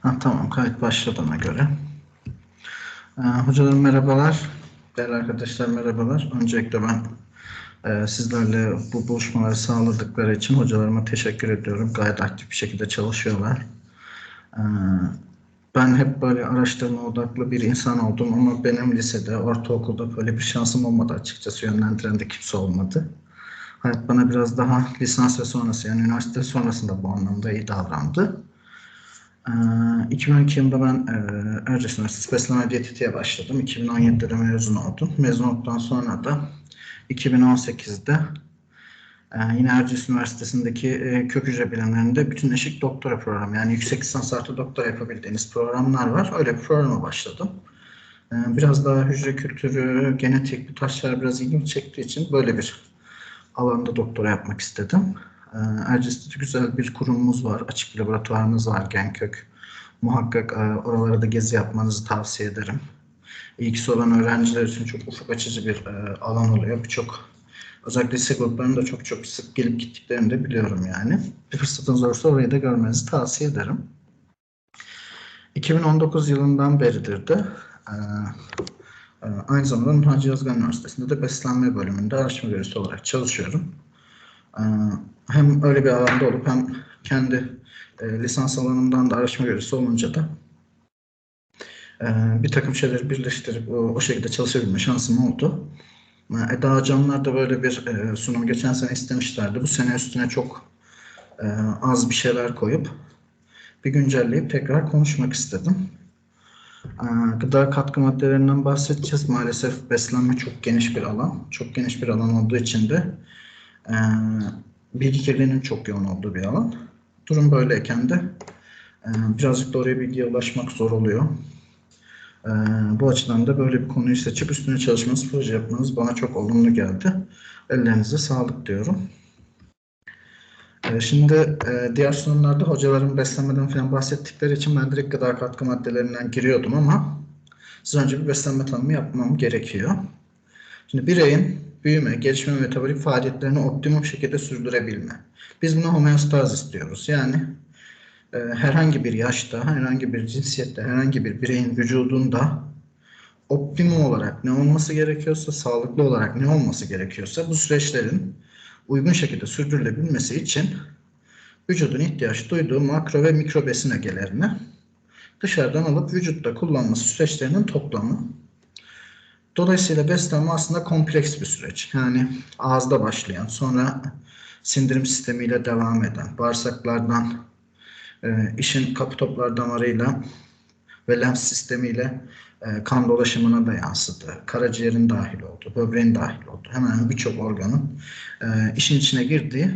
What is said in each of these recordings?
Ha, tamam, kayıt başladığına göre. Hocalarım merhabalar. Değerli arkadaşlar merhabalar. Öncelikle ben sizlerle bu buluşmaları sağladıkları için hocalarıma teşekkür ediyorum. Gayet aktif bir şekilde çalışıyorlar. Ee, Ben hep böyle araştırma odaklı bir insan oldum ama benim lisede, ortaokulda böyle bir şansım olmadı açıkçası. Yönlendiren de kimse olmadı. Hayat bana biraz daha lisans ve sonrası, yani üniversite sonrasında bu anlamda iyi davrandı. 2012 yılında ben Erciyes Üniversitesi Beslenme Diyetetiğe başladım. 2017'de de mezun oldum. Mezun olduktan sonra da 2018'de yine Erciyes Üniversitesi'ndeki kök hücre bilimlerinde bütünleşik doktora programı, yani yüksek lisans artı doktora yapabildiğiniz programlar var. Öyle bir programa başladım. Biraz daha hücre kültürü, genetik bu tarz şeyler biraz ilgimi çektiği için böyle bir alanda doktora yapmak istedim. Erciyes'te güzel bir kurumumuz var, açık bir laboratuvarımız var, GenKök. Muhakkak oralara da gezi yapmanızı tavsiye ederim. İlgisi olan öğrenciler için çok ufuk açıcı bir alan oluyor. Birçok, özellikle lise gruplarında çok çok sık gelip gittiklerini de biliyorum yani. Bir fırsatınız olursa orayı da görmenizi tavsiye ederim. 2019 yılından beridir de e, aynı zamanda Hacı Yazgan Üniversitesi'nde de beslenme bölümünde araştırma görevlisi olarak çalışıyorum. Hem öyle bir alanda olup hem kendi lisans alanımdan da araştırma görevlisi olunca da bir takım şeyleri birleştirip o şekilde çalışabilme şansım oldu. Eda Hocamlar da böyle bir sunum geçen sene istemişlerdi. Bu sene üstüne çok az bir şeyler koyup bir güncelleyip tekrar konuşmak istedim. Gıda katkı maddelerinden bahsedeceğiz. Maalesef beslenme çok geniş bir alan. Çok geniş bir alan olduğu için de bilgi kirliliğinin çok yoğun olduğu bir alan. Durum böyleyken de birazcık da oraya bilgiye ulaşmak zor oluyor. Bu açıdan da böyle bir konuyu seçip üstüne çalışmanız, proje yapmanız bana çok olumlu geldi. Ellerinize sağlık diyorum. Şimdi diğer sunumlarda hocaların beslenmeden falan bahsettikleri için ben direkt gıda katkı maddelerinden giriyordum ama siz önce bir beslenme tanımı yapmam gerekiyor. Şimdi bireyin büyüme, gelişme ve metabolik faaliyetlerini optimum şekilde sürdürebilme. Biz buna homeostaz istiyoruz. Yani herhangi bir yaşta, herhangi bir cinsiyette, herhangi bir bireyin vücudunda optimum olarak ne olması gerekiyorsa, sağlıklı olarak ne olması gerekiyorsa bu süreçlerin uygun şekilde sürdürülebilmesi için vücudun ihtiyaç duyduğu makro ve mikro besin ögelerini dışarıdan alıp vücutta kullanması süreçlerinin toplamı. Dolayısıyla beslenme aslında kompleks bir süreç. Yani ağızda başlayan, sonra sindirim sistemiyle devam eden, bağırsaklardan, işin kapı toplar damarıyla ve lenf sistemiyle kan dolaşımına da yansıdı. Karaciğerin dahil oldu, böbreğin dahil oldu. Hemen birçok organın işin içine girdiği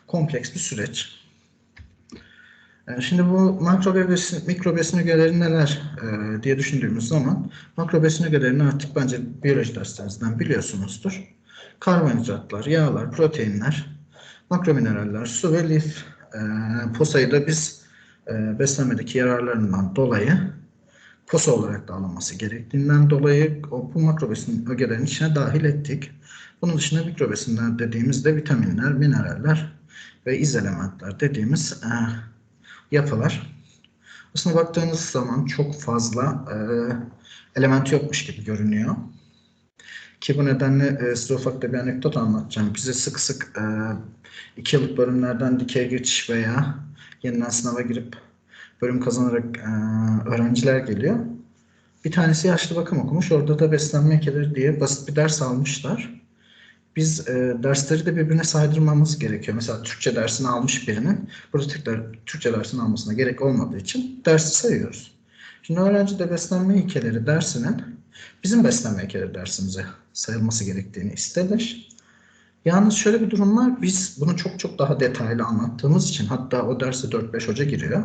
kompleks bir süreç. Şimdi bu makro ve mikro besin ögeleri neler diye düşündüğümüz zaman makro besin ögelerini artık bence biyoloji derslerinizden biliyorsunuzdur. Karbonhidratlar, yağlar, proteinler, makro mineraller, su ve lif. POSA'yı da biz beslenmedeki yararlarından dolayı POSA olarak da alınması gerektiğinden dolayı bu makro besin ögelerin içine dahil ettik. Bunun dışında mikro besinler dediğimizde vitaminler, mineraller ve izelementler dediğimiz yapılar. Aslında baktığınız zaman çok fazla element yokmuş gibi görünüyor. Ki bu nedenle size ufak da bir anekdot anlatacağım. Bize sık sık 2 yıllık bölümlerden dikey geçiş veya yeniden sınava girip bölüm kazanarak öğrenciler geliyor. Bir tanesi yaşlı bakım okumuş. Orada da beslenme ilkeleri diye basit bir ders almışlar. Biz dersleri de birbirine saydırmamız gerekiyor. Mesela Türkçe dersini almış birinin burada tekrar Türkçe dersini almasına gerek olmadığı için dersi sayıyoruz. Şimdi öğrenci de beslenme ilkeleri dersinin bizim beslenme ilkeleri dersimize sayılması gerektiğini istedi. Yalnız şöyle bir durum var. Biz bunu çok çok daha detaylı anlattığımız için, hatta o derse 4-5 hoca giriyor.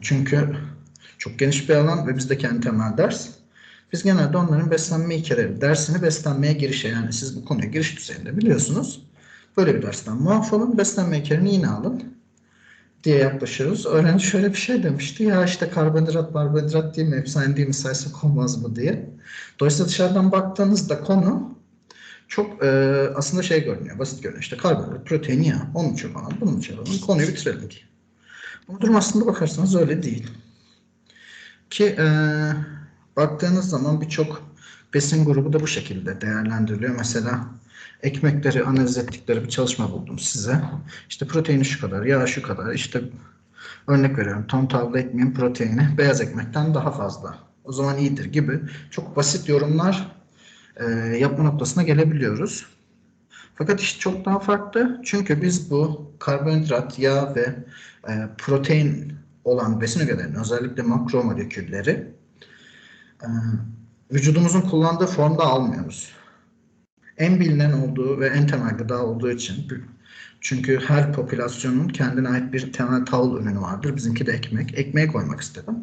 Çünkü çok geniş bir alan ve bizde kendi temel ders. Biz genelde onların beslenme ilkeleri dersini beslenmeye girişe, yani siz bu konuya giriş düzeyinde biliyorsunuz. Böyle bir dersten muaf olun, beslenme ilkelerini yine alın diye yaklaşıyoruz. Öğrenci şöyle bir şey demişti. Ya işte karbonhidrat değil mi? Hepsi aynı değil mi? Saysak olmaz mı diye. Dolayısıyla dışarıdan baktığınızda konu çok aslında şey görünüyor, basit görünüyor. İşte karbonhidrat, protein, yağ. Onun için alalım, bunun için alalım. Konuyu bitirelim diye. Ama durum aslında bakarsanız öyle değil. Ki baktığınız zaman birçok besin grubu da bu şekilde değerlendiriliyor. Mesela ekmekleri analiz ettikleri bir çalışma buldum size. İşte proteini şu kadar, yağı şu kadar. İşte örnek veriyorum, ton tavla ekmeğin proteini beyaz ekmekten daha fazla. O zaman iyidir gibi çok basit yorumlar yapma noktasına gelebiliyoruz. Fakat iş çok daha farklı. Çünkü biz bu karbonhidrat, yağ ve protein olan besin ögelerini, özellikle makro molekülleri e, vücudumuzun kullandığı formda almıyoruz. En bilinen olduğu ve en temel gıda olduğu için, çünkü her popülasyonun kendine ait bir temel tahıl ürünü vardır. Bizimki de ekmek. Ekmeğe koymak istedim.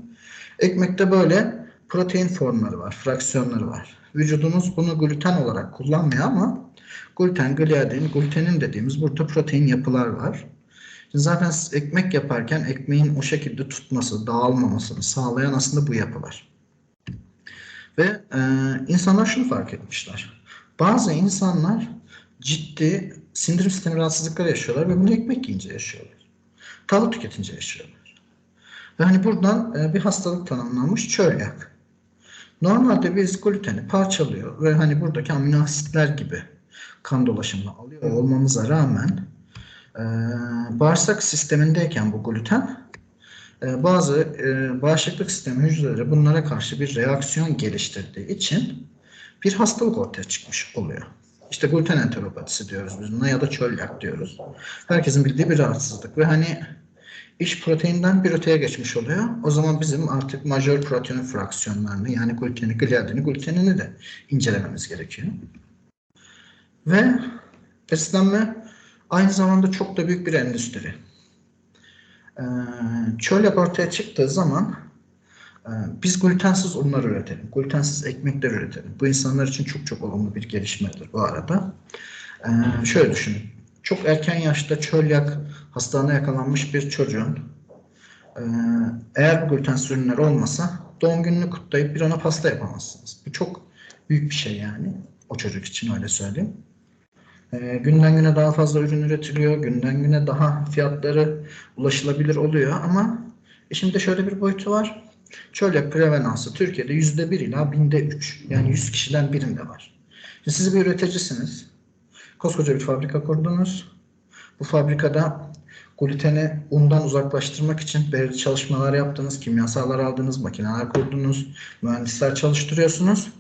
Ekmekte böyle protein formları var, fraksiyonları var. Vücudumuz bunu gluten olarak kullanmıyor ama gluten, gliadin, glutenin dediğimiz burada protein yapılar var. Zaten ekmek yaparken ekmeğin o şekilde tutması, dağılmamasını sağlayan aslında bu yapılar. Ve insanlar şunu fark etmişler. Bazı insanlar ciddi sindirim sistemi rahatsızlıkları yaşıyorlar ve bunu ekmek yiyince yaşıyorlar. Tahıl tüketince yaşıyorlar. Ve hani buradan bir hastalık tanımlanmış, çölyak. Normalde biz gluteni parçalıyor ve hani buradaki amino asitler gibi kan dolaşımını alıyor olmamıza rağmen bağırsak sistemindeyken bu gluten bazı bağışıklık sistemi hücreleri bunlara karşı bir reaksiyon geliştirdiği için bir hastalık ortaya çıkmış oluyor. İşte gluten enteropatisi diyoruz biz buna ya da çölyak diyoruz. Herkesin bildiği bir rahatsızlık ve hani iş proteinden bir öteye geçmiş oluyor. O zaman bizim artık majör protein fraksiyonlarını yani gluteni, gliadini, glutenini de incelememiz gerekiyor. Ve beslenme aynı zamanda çok da büyük bir endüstri. Çölyak ortaya çıktığı zaman biz glutensiz unlar üretelim, glutensiz ekmekler üretelim. Bu insanlar için çok çok olumlu bir gelişmedir bu arada. Şöyle düşünün. Çok erken yaşta çölyak hastalığına yakalanmış bir çocuğun eğer bu glutensiz ürünler olmasa doğum gününü kutlayıp bir ona pasta yapamazsınız. Bu çok büyük bir şey yani. O çocuk için öyle söyleyeyim. Günden güne daha fazla ürün üretiliyor. Günden güne daha fiyatları ulaşılabilir oluyor ama şimdi de şöyle bir boyutu var. Çölyak prevalansı Türkiye'de %1 ila binde 3. Yani 100 kişiden birinde var. Şimdi siz bir üreticisiniz. Koskoca bir fabrika kurdunuz. Bu fabrikada gluteni undan uzaklaştırmak için belirli çalışmalar yaptınız. Kimyasallar aldınız, makineler kurdunuz, mühendisler çalıştırıyorsunuz.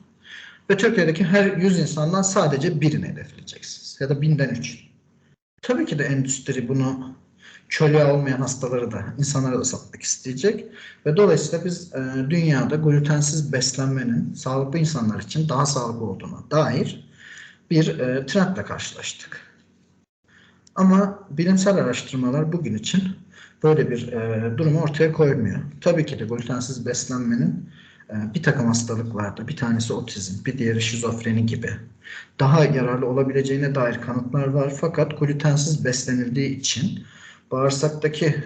Ve Türkiye'deki her 100 insandan sadece birini hedefleyeceksiniz. Ya da binden 3. Tabii ki de endüstri bunu çölyağı olmayan hastaları da insanlara da satmak isteyecek. Ve dolayısıyla biz dünyada glutensiz beslenmenin sağlıklı insanlar için daha sağlıklı olduğuna dair bir trendle karşılaştık. Ama bilimsel araştırmalar bugün için böyle bir durumu ortaya koymuyor. Tabii ki de glutensiz beslenmenin bir takım hastalıklarda, bir tanesi otizm, bir diğeri şizofreni gibi daha yararlı olabileceğine dair kanıtlar var. Fakat glutensiz beslenildiği için bağırsaktaki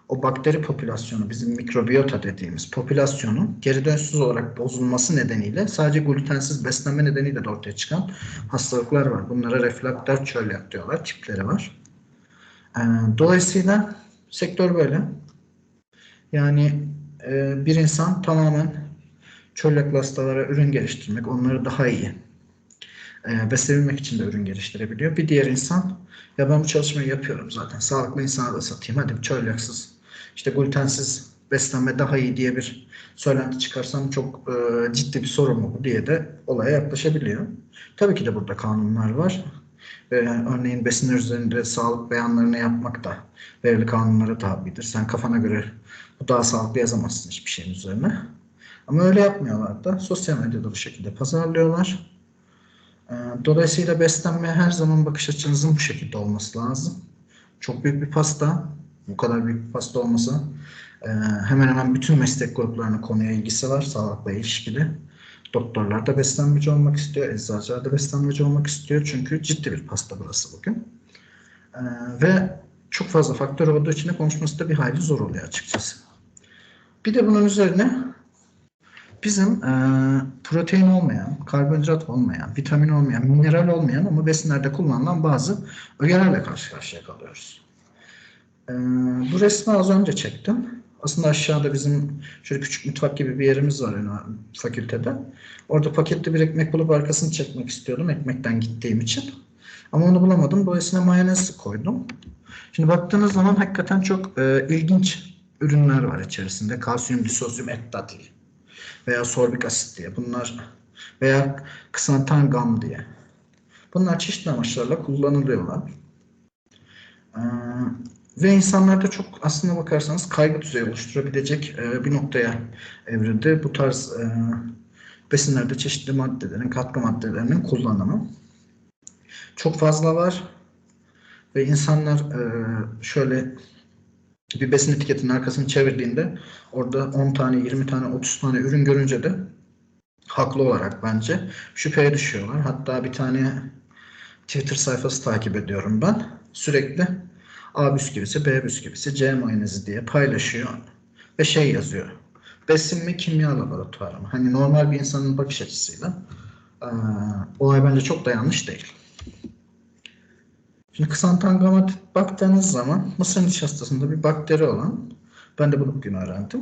o bakteri popülasyonu, bizim mikrobiyota dediğimiz popülasyonun geri dönüşsüz olarak bozulması nedeniyle sadece glutensiz beslenme nedeniyle de ortaya çıkan hastalıklar var. Bunlara refraktör çölyak diyorlar, tipleri var. Dolayısıyla sektör böyle. Yani bir insan tamamen çölyaklı hastalara ürün geliştirmek, onları daha iyi besleyebilmek için de ürün geliştirebiliyor. Bir diğer insan ya ben bu çalışmayı yapıyorum zaten sağlıklı insana da satayım hadi çölyaksız işte glutensiz beslenme daha iyi diye bir söylenti çıkarsam çok ciddi bir sorun mu bu diye de olaya yaklaşabiliyor. Tabii ki de burada kanunlar var. Örneğin besinler üzerinde sağlık beyanlarını yapmak da belirli kanunlara tabidir. Sen kafana göre bu daha sağlıklı yazamazsın hiçbir şeyin üzerine. Ama öyle yapmıyorlar da sosyal medyada bu şekilde pazarlıyorlar. Dolayısıyla beslenmeye her zaman bakış açınızın bu şekilde olması lazım. Çok büyük bir pasta, bu kadar büyük bir pasta olmasa hemen hemen bütün meslek gruplarının konuya ilgisi var, sağlıkla ilişkili. Doktorlar da beslenmeci olmak istiyor, eczacılar da beslenmeci olmak istiyor. Çünkü ciddi bir pasta burası bugün. Ve çok fazla faktör olduğu için de konuşması da bir hayli zor oluyor açıkçası. Bir de bunun üzerine bizim protein olmayan, karbonhidrat olmayan, vitamin olmayan, mineral olmayan ama besinlerde kullanılan bazı ögelerle karşı karşıya kalıyoruz. Bu resmi az önce çektim. Aslında aşağıda bizim şöyle küçük mutfak gibi bir yerimiz var yani fakültede. Orada paketli bir ekmek bulup arkasını çekmek istiyordum ekmekten gittiğim için. Ama onu bulamadım. Dolayısıyla mayonez koydum. Şimdi baktığınız zaman hakikaten çok ilginç ürünler var içerisinde. Kalsiyum, lisozyum, ektat veya sorbik asit diye. Bunlar veya ksantan diye. Bunlar çeşitli amaçlarla kullanılıyorlar. Ee, Ve insanlarda çok aslına bakarsanız kaygı düzeyi oluşturabilecek bir noktaya evrildi. Bu tarz besinlerde çeşitli maddelerin, katkı maddelerinin kullanımı. Çok fazla var ve insanlar şöyle bir besin etiketinin arkasını çevirdiğinde orada 10 tane, 20 tane, 30 tane ürün görünce de haklı olarak bence şüpheye düşüyorlar. Hatta bir tane Twitter sayfası takip ediyorum ben. Sürekli A bisküvisi, B bisküvisi, C mayonezi diye paylaşıyor ve şey yazıyor. Besin mi, kimya laboratuvarı mı? Hani normal bir insanın bakış açısıyla olay bence çok da yanlış değil. Şimdi ksantangamat baktığınız zaman mısır nişastasında bir bakteri olan, ben de bunu bugün öğrendim.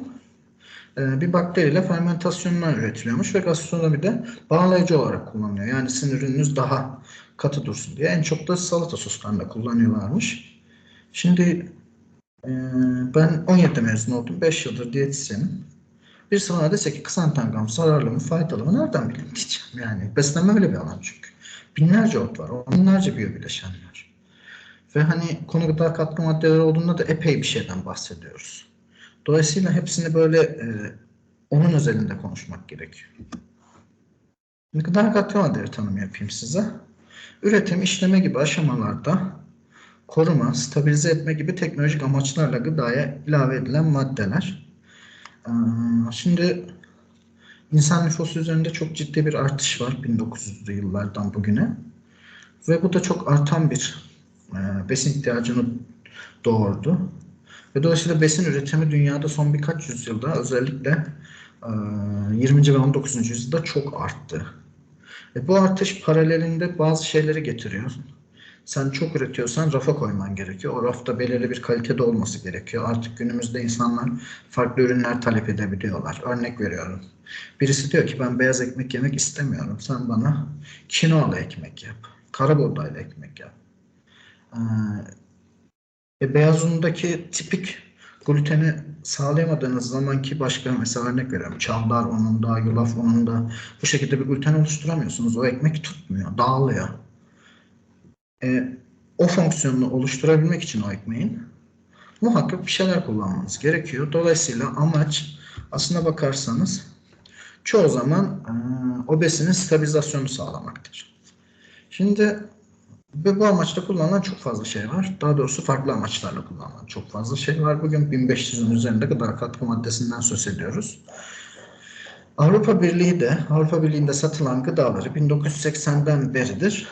Bir bakteriyle fermentasyonlar üretiliyormuş ve gastronomide bağlayıcı olarak kullanılıyor. Yani sizin ürününüz daha katı dursun diye. En çok da salata soslarında kullanıyorlarmış. Şimdi ben 17 mezun oldum. 5 yıldır diyetisyenim. Birisi bana dese ki ksantangram zararlı mı faydalı mı nereden bileyim diyeceğim. Yani beslenme öyle bir alan çünkü. Binlerce ot var. Binlerce biyobileşen var. Ve hani konu gıda katkı maddeleri olduğunda da epey bir şeyden bahsediyoruz. Dolayısıyla hepsini böyle onun özelinde konuşmak gerekiyor. Gıda katkı maddeleri tanımı yapayım size. Üretim, işleme gibi aşamalarda koruma, stabilize etme gibi teknolojik amaçlarla gıdaya ilave edilen maddeler. Şimdi insan nüfusu üzerinde çok ciddi bir artış var 1900'lü yıllardan bugüne. Ve bu da çok artan bir besin ihtiyacını doğurdu. Ve dolayısıyla besin üretimi dünyada son birkaç yüzyılda özellikle 20. ve 19. yüzyılda çok arttı. Bu artış paralelinde bazı şeyleri getiriyor. Sen çok üretiyorsan rafa koyman gerekiyor. O rafta belirli bir kalitede olması gerekiyor. Artık günümüzde insanlar farklı ürünler talep edebiliyorlar. Örnek veriyorum. Birisi diyor ki ben beyaz ekmek yemek istemiyorum. Sen bana kinoalı ekmek yap. Karabuğdaylı ekmek yap. Beyaz undaki tipik gluteni sağlayamadığınız zamanki başka mesela örnek veriyorum. Çavdar ununda, yulaf ununda bu şekilde bir gluten oluşturamıyorsunuz. O ekmek tutmuyor, dağılıyor. O fonksiyonunu oluşturabilmek için o ekmeğin muhakkak bir şeyler kullanmanız gerekiyor. Dolayısıyla amaç aslına bakarsanız çoğu zaman o besinin stabilizasyonu sağlamaktır. Şimdi ve bu amaçla kullanılan çok fazla şey var. Daha doğrusu farklı amaçlarla kullanılan çok fazla şey var. Bugün 1500'ün üzerinde gıda katkı maddesinden söz ediyoruz. Avrupa Birliği'nde satılan gıdaları 1980'den beridir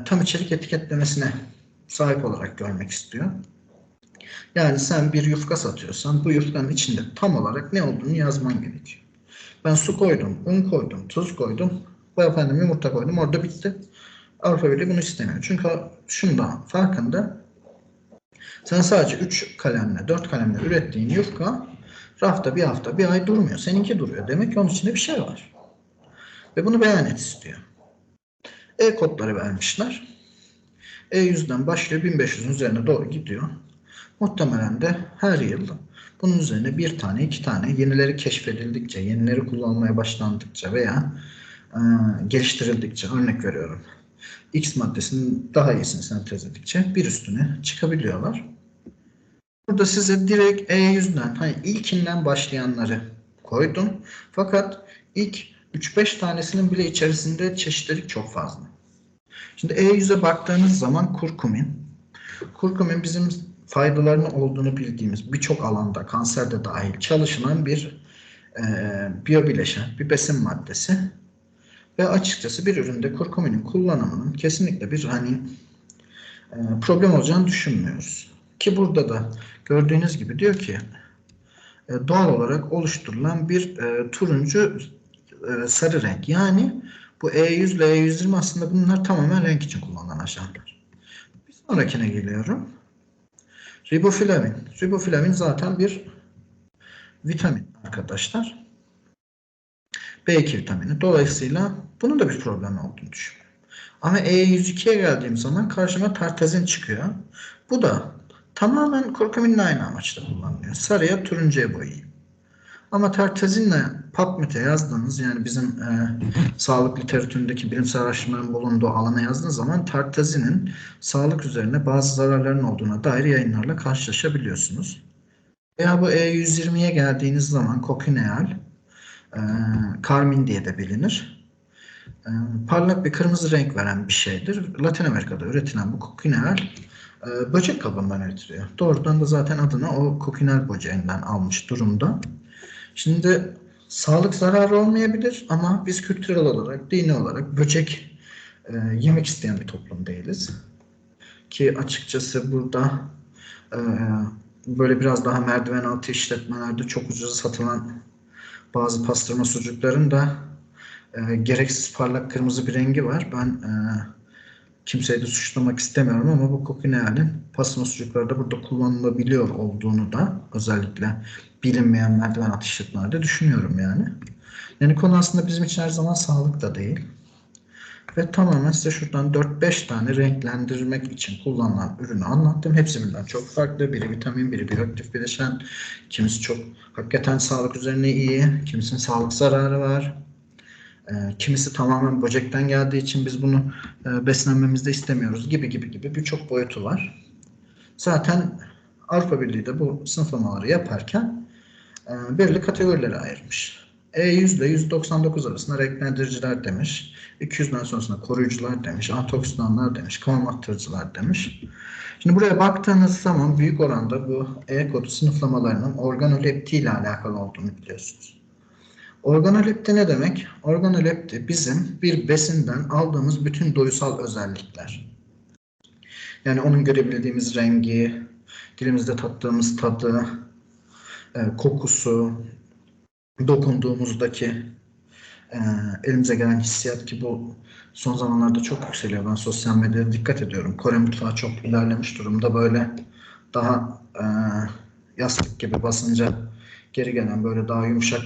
tam içerik etiketlemesine sahip olarak görmek istiyor. Yani sen bir yufka satıyorsan bu yufkanın içinde tam olarak ne olduğunu yazman gerekiyor. Ben su koydum, un koydum, tuz koydum, bu efendim yumurta koydum, orada bitti. Avrupa Birliği bunu istemiyor. Çünkü şundan farkında, sen sadece 3 kalemle, 4 kalemle ürettiğin yufka rafta bir hafta, bir ay durmuyor. Seninki duruyor. Demek ki onun içinde bir şey var. Ve bunu beyan et istiyor. E-kodları vermişler. E100'den başlıyor, 1500'ün üzerine doğru gidiyor. Muhtemelen de her yıl bunun üzerine bir tane, iki tane yenileri keşfedildikçe, yenileri kullanmaya başlandıkça veya geliştirildikçe, örnek veriyorum. X maddesinin daha iyisini sentez ettikçe bir üstüne çıkabiliyorlar. Burada size direkt E100'den, hani ilkinden başlayanları koydum. Fakat ilk 3-5 tanesinin bile içerisinde çeşitlilik çok fazla. Şimdi E100'e baktığınız zaman kurkumin. Kurkumin bizim faydalarının olduğunu bildiğimiz birçok alanda, kanserde dahil çalışılan bir biyobileşen, bir besin maddesi. Ve açıkçası bir üründe kurkuminin kullanımının kesinlikle bir problem olacağını düşünmüyoruz. Ki burada da gördüğünüz gibi diyor ki doğal olarak oluşturulan bir turuncu sarı renk. Yani bu E100 ile E120 aslında bunlar tamamen renk için kullanılan ajanlar. Bir sonrakine geliyorum. Riboflavin. Riboflavin zaten bir vitamin arkadaşlar. B2 vitamini. Dolayısıyla bunun da bir problemi olduğunu düşünüyorum. Ama E102'ye geldiğim zaman karşıma tartazin çıkıyor. Bu da tamamen kurkuminle aynı amaçla kullanılıyor. Sarıya turuncuya boyayayım. Ama tartazinle PubMed'e yazdığınız, yani bizim sağlık literatüründeki bilimsel araştırmaların bulunduğu alana yazdığınız zaman tartazinin sağlık üzerine bazı zararların olduğuna dair yayınlarla karşılaşabiliyorsunuz. Veya bu E120'ye geldiğiniz zaman kokineal, karmin diye de bilinir. Parlak bir kırmızı renk veren bir şeydir. Latin Amerika'da üretilen bu kokineal böcek kabuğundan üretiliyor. Doğrudan da zaten adını o kokineal böceğinden almış durumda. Şimdi sağlık zararı olmayabilir ama biz kültürel olarak, dini olarak böcek yemek isteyen bir toplum değiliz. Ki açıkçası burada e, böyle biraz daha merdiven altı işletmelerde çok ucuz satılan bazı pastırma sucukların da gereksiz parlak kırmızı bir rengi var. Ben kimseyi de suçlamak istemiyorum ama bu kokinealin pastırma sucuklarda burada kullanılabiliyor olduğunu da özellikle bilinmeyen merdiven altı işletmelerde düşünüyorum yani. Yani konu aslında bizim için her zaman sağlık da değil. Ve tamamen size şuradan 4-5 tane renklendirmek için kullanılan ürünü anlattım. Hepsi birbirinden çok farklı. Biri vitamin, biri biyoktif bileşen. Kimisi çok hakikaten sağlık üzerine iyi. Kimisinin sağlık zararı var. Kimisi tamamen böcekten geldiği için biz bunu beslenmemizde istemiyoruz gibi birçok boyutu var. Zaten Avrupa Birliği de bu sınıflamaları yaparken belirli kategorilere ayırmış. E100 ile 199 arasında renklendiriciler demiş. 200'den sonrasında koruyucular demiş. Antioksidanlar demiş. Kanama arttırıcılar demiş. Şimdi buraya baktığınız zaman büyük oranda bu E kodu sınıflamalarının organolepti ile alakalı olduğunu biliyorsunuz. Organolepti ne demek? Organolepti bizim bir besinden aldığımız bütün doyusal özellikler. Yani onun görebildiğimiz rengi, dilimizde tattığımız tadı, kokusu, dokunduğumuzdaki elimize gelen hissiyat, ki bu son zamanlarda çok yükseliyor. Ben sosyal medyada dikkat ediyorum. Kore mutfağı çok ilerlemiş durumda. Böyle daha yastık gibi basınca geri gelen böyle daha yumuşak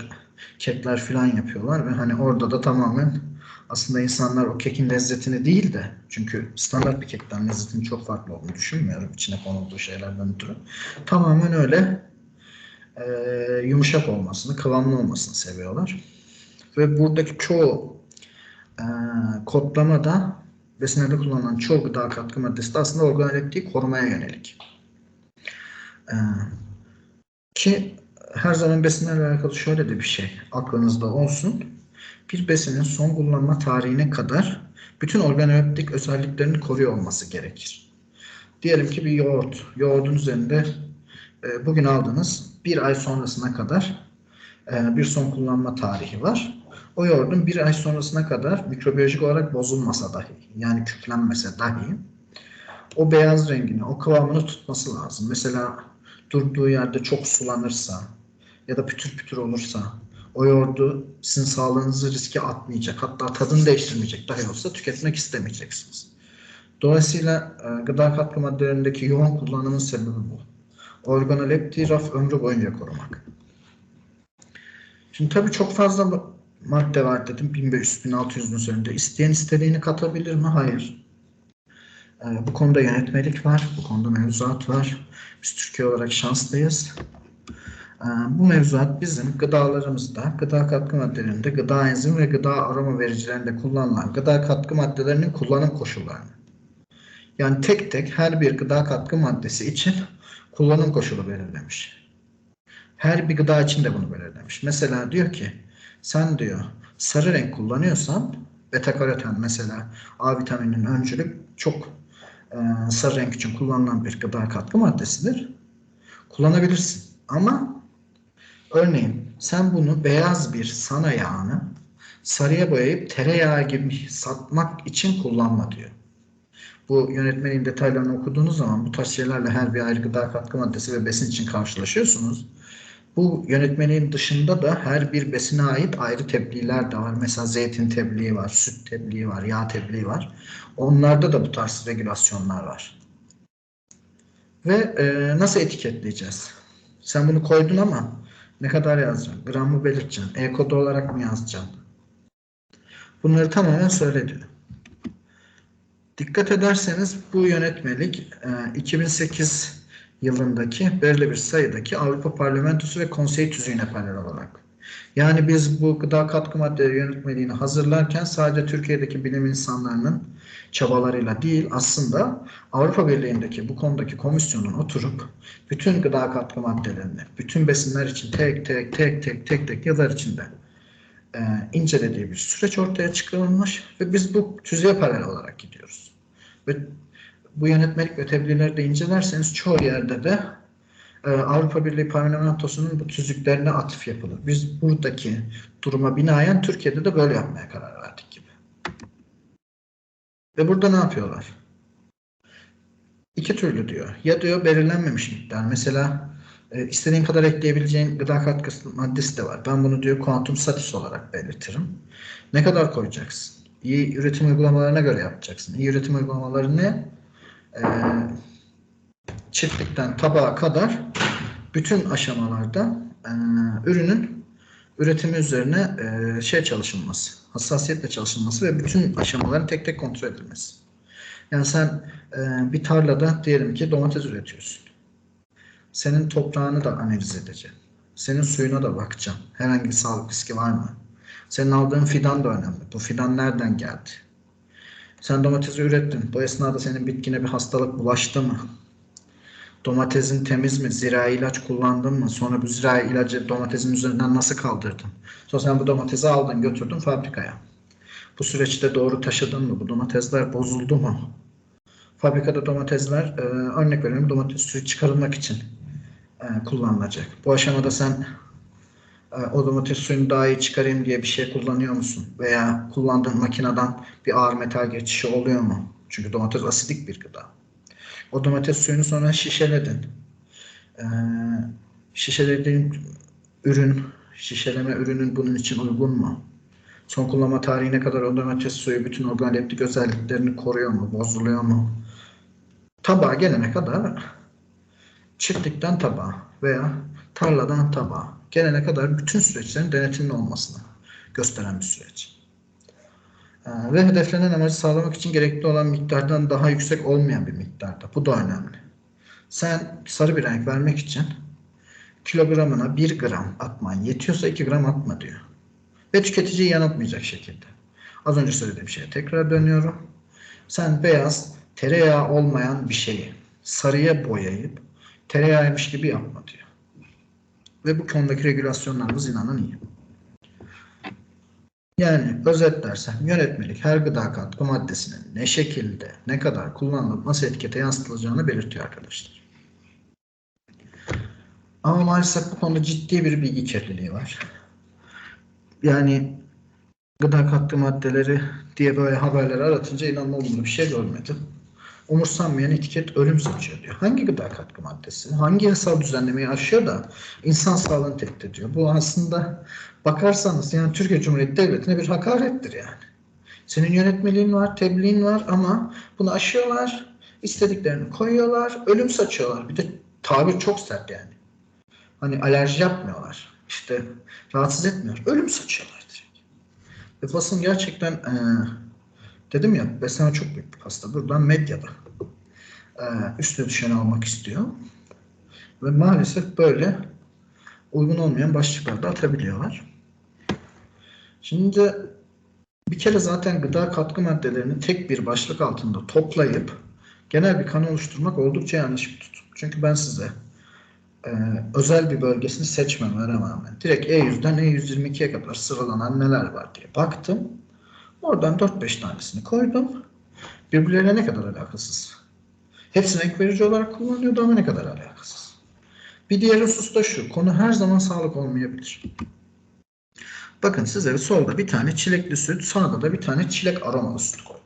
kekler falan yapıyorlar ve hani orada da tamamen aslında insanlar o kekin lezzetini değil de, çünkü standart bir kekten lezzetinin çok farklı olduğunu düşünmüyorum içine konulduğu şeylerden ötürü. Tamamen öyle yumuşak olmasını, kıvamlı olmasını seviyorlar. Ve buradaki çoğu kodlamada besinlerde kullanılan çoğu gıda katkı maddesi de aslında organoleptiği korumaya yönelik. Ki her zaman besinlerle alakalı şöyle de bir şey aklınızda olsun. Bir besinin son kullanma tarihine kadar bütün organoleptik özelliklerini koruyor olması gerekir. Diyelim ki bir yoğurt. Yoğurdun üzerinde bugün aldığınız bir ay sonrasına kadar bir son kullanma tarihi var. O yoğurdun bir ay sonrasına kadar mikrobiyolojik olarak bozulmasa dahi, yani küflenmese dahi o beyaz rengini, o kıvamını tutması lazım. Mesela durduğu yerde çok sulanırsa ya da pütür pütür olursa o yoğurdu sizin sağlığınızı riske atmayacak, hatta tadını değiştirmeyecek dahi olsa tüketmek istemeyeceksiniz. Dolayısıyla gıda katkı maddelerindeki yoğun kullanımın sebebi bu. Organoleptiği raf ömrü boyunca korumak. Şimdi tabii çok fazla madde var dedim. 1500-1600'ün üzerinde. İsteyen istediğini katabilir mi? Hayır. Bu konuda yönetmelik var. Bu konuda mevzuat var. Biz Türkiye olarak şanslıyız. Bu mevzuat bizim gıdalarımızda, gıda katkı maddelerinde, gıda enzim ve gıda aroma vericilerinde kullanılan gıda katkı maddelerinin kullanım koşullarını, yani tek tek her bir gıda katkı maddesi için kullanım koşulu belirlemiş. Her bir gıda için de bunu belirlemiş. Mesela diyor ki sen diyor sarı renk kullanıyorsan, beta karoten mesela A vitamininin öncülü çok sarı renk için kullanılan bir gıda katkı maddesidir. Kullanabilirsin. Ama örneğin sen bunu beyaz bir sana yağını sarıya boyayıp tereyağı gibi satmak için kullanma diyor. Bu yönetmenin detaylarını okuduğunuz zaman bu tarz şeylerle her bir ayrı gıda katkı maddesi ve besin için karşılaşıyorsunuz. Bu yönetmenin dışında da her bir besine ait ayrı tebliğler de var. Mesela zeytin tebliği var, süt tebliği var, yağ tebliği var. Onlarda da bu tarz regülasyonlar var. Ve nasıl etiketleyeceğiz? Sen bunu koydun ama ne kadar yazacaksın? Gramı belirteceksin. E-kodu olarak mı yazacaksın? Bunları tamamen söyledi. Dikkat ederseniz bu yönetmelik 2008 yılındaki belirli bir sayıdaki Avrupa Parlamentosu ve Konseyi tüzüğüne paralel olarak. Yani biz bu gıda katkı maddeleri yönetmeliğini hazırlarken sadece Türkiye'deki bilim insanlarının çabalarıyla değil, aslında Avrupa Birliği'ndeki bu konudaki komisyonun oturup bütün gıda katkı maddelerini, bütün besinler için tek tek yazar içinde incelediği bir süreç ortaya çıkarılmış ve biz bu tüzüğe paralel olarak gidiyoruz. Ve bu yönetmelik ve tebliğleri de incelerseniz çoğu yerde de Avrupa Birliği Parlamentosu'nun bu tüzüklerine atıf yapılır. Biz buradaki duruma binaen Türkiye'de de böyle yapmaya karar verdik gibi. Ve burada ne yapıyorlar? İki türlü diyor. Ya diyor belirlenmemiş miktar. Mesela istediğin kadar ekleyebileceğin gıda katkısı maddesi de var. Ben bunu diyor kuantum satis olarak belirtirim. Ne kadar koyacaksın? İyi üretim uygulamalarına göre yapacaksın. İyi üretim uygulamaları ne? Çiftlikten tabağa kadar bütün aşamalarda ürünün üretimi üzerine çalışılması, hassasiyetle çalışılması ve bütün aşamaların tek tek kontrol edilmesi. Yani sen bir tarlada diyelim ki domates üretiyorsun. Senin toprağını da analiz edeceksin. Senin suyuna da bakacaksın. Herhangi bir sağlık riski var mı? Senin aldığın fidan da önemli. Bu fidan nereden geldi? Sen domatesi ürettin. Bu esnada senin bitkine bir hastalık bulaştı mı? Domatesin temiz mi? Zirai ilaç kullandın mı? Sonra bu zirai ilacı domatesin üzerinden nasıl kaldırdın? Sonra sen bu domatesi aldın, götürdün fabrikaya. Bu süreçte doğru taşıdın mı? Bu domatesler bozuldu mu? Fabrikada domatesler, örnek veriyorum, domates suyu çıkarılmak için kullanılacak. Bu aşamada sen o domates suyunu daha iyi çıkarayım diye bir şey kullanıyor musun? Veya kullandığın makineden bir ağır metal geçişi oluyor mu? Çünkü domates asidik bir gıda. O domates suyunu sonra şişeledin. Şişelediğin ürün, şişeleme ürünün bunun için uygun mu? Son kullanma tarihine kadar o domates suyu bütün organoleptik özelliklerini koruyor mu? Bozuluyor mu? Tabağa gelene kadar çiftlikten tabağa veya tarladan tabağa gelene kadar bütün süreçlerin denetimli olmasını gösteren bir süreç. Ve hedeflenen amacı sağlamak için gerekli olan miktardan daha yüksek olmayan bir miktarda. Bu da önemli. Sen sarı bir renk vermek için kilogramına 1 gram atman yetiyorsa 2 gram atma diyor. Ve tüketiciyi yanıltmayacak şekilde. Az önce söylediğim şeye tekrar dönüyorum. Sen beyaz, tereyağı olmayan bir şeyi sarıya boyayıp tereyağıymış gibi yapma diyor. Ve bu konudaki regülasyonlarımız inanın iyi. Yani özetlersem yönetmelik her gıda katkı maddesinin ne şekilde, ne kadar kullanılıp nasıl etikete yansıtılacağını belirtiyor arkadaşlar. Ama maalesef bu konuda ciddi bir bilgi kirliliği var. Yani gıda katkı maddeleri diye böyle haberleri aratınca inanılmaz bir şey görmedim. Umursanmayan etiket ölüm seçiyor diyor. Hangi gıda katkı maddesi? Hangi yasal düzenlemeyi aşıyor da insan sağlığını tehdit ediyor? Bu aslında bakarsanız yani Türkiye Cumhuriyeti Devleti'ne bir hakarettir yani. Senin yönetmeliğin var, tebliğin var ama bunu aşıyorlar, istediklerini koyuyorlar, ölüm saçıyorlar. Bir de tabir çok sert yani. Hani alerji yapmıyorlar. İşte rahatsız etmiyor. Ölüm saçıyorlar direkt. Ve basın gerçekten dedim ya, beslenme çok büyük bir pasta. Buradan medyada üstüne düşeni almak istiyor. Ve maalesef böyle uygun olmayan başlıklar da atabiliyorlar. Şimdi bir kere zaten gıda katkı maddelerini tek bir başlık altında toplayıp genel bir kanı oluşturmak oldukça yanlış bir tutum. Çünkü ben size özel bir bölgesini seçmeme rağmen direkt E100'den E122'ye kadar sıralanan neler var diye baktım. Oradan 4-5 tanesini koydum. Birbirleriyle ne kadar alakasız. Hepsini ek verici olarak kullanıyordu ama ne kadar alakasız. Bir diğer husus da şu. Konu her zaman sağlık olmayabilir. Bakın size solda bir tane çilekli süt, sağda da bir tane çilek aromalı süt koydum.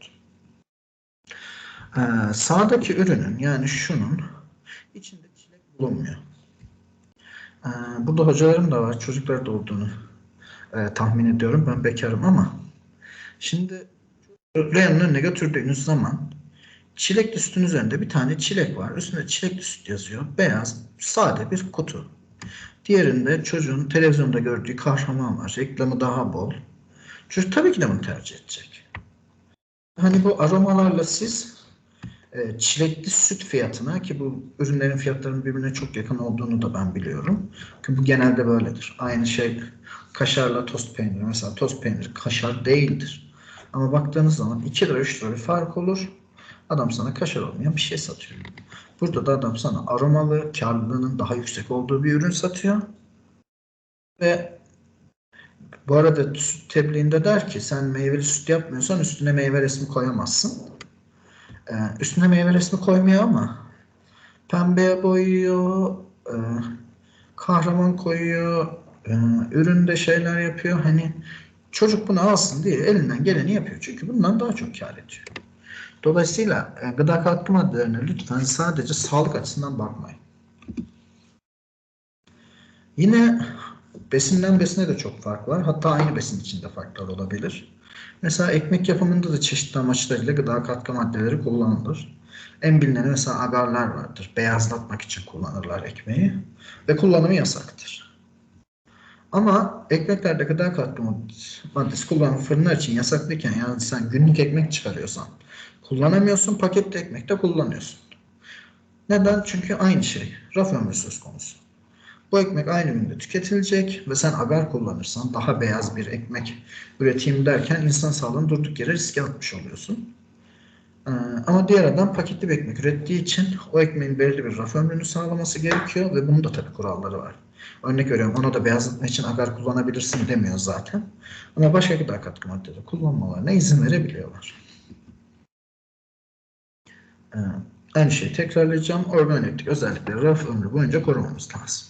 Sağdaki ürünün yani şunun içinde çilek bulunmuyor. Burada hocalarım da var, çocuklar da olduğunu tahmin ediyorum. Ben bekarım ama şimdi reyonun önüne götürdüğünüz zaman Çilekli sütün üzerinde bir tane çilek var. Üstünde çilekli süt yazıyor. Beyaz, sade bir kutu. Diğerinde çocuğun televizyonda gördüğü kahraman var. Reklamı daha bol. Çocuk tabii ki de bunu tercih edecek. Hani bu aromalarla siz çilekli süt fiyatına, ki bu ürünlerin fiyatlarının birbirine çok yakın olduğunu da ben biliyorum. Çünkü bu genelde böyledir. Aynı şey kaşarla tost peyniri. Mesela tost peyniri kaşar değildir. Ama baktığınız zaman 2 lira 3 lira bir fark olur. Adam sana kaşar olmayan bir şey satıyor. Burada da adam sana aromalı, karlılığının daha yüksek olduğu bir ürün satıyor. Ve bu arada süt tebliğinde der ki sen meyveli süt yapmıyorsan üstüne meyve resmi koyamazsın. Üstüne meyve resmi koymuyor ama pembeye boyuyor, kahraman koyuyor, üründe şeyler yapıyor. Hani çocuk bunu alsın diye elinden geleni yapıyor. Çünkü bundan daha çok kâr ediyor. Dolayısıyla gıda katkı maddelerine lütfen sadece sağlık açısından bakmayın. Yine besinden besine de çok fark var. Hatta aynı besin içinde farklar olabilir. Mesela ekmek yapımında da çeşitli amaçlarıyla gıda katkı maddeleri kullanılır. En bilineni mesela agarlar vardır. Beyazlatmak için kullanırlar ekmeği ve kullanımı yasaktır. Ama ekmeklerde gıda katkı maddesi kullanımı fırınlar için yasaklıyken, yani sen günlük ekmek çıkarıyorsan kullanamıyorsun, paketli ekmek de kullanıyorsun. Neden? Çünkü aynı şey. Raf ömrü söz konusu. Bu ekmek aynı günde tüketilecek ve sen agar kullanırsan daha beyaz bir ekmek üreteyim derken insan sağlığını durduk yere riske atmış oluyorsun. Ama diğer adam paketli bir ekmek ürettiği için o ekmeğin belirli bir raf ömrünü sağlaması gerekiyor ve bunun da tabii kuralları var. Örnek veriyorum, ona da beyazlatma için agar kullanabilirsin demiyor zaten. Ama başka gıda katkı maddeleri kullanmalarına izin verebiliyorlar. Aynı şeyi tekrarlayacağım. Organoleptik özellikleri raf ömrü boyunca korumamız lazım.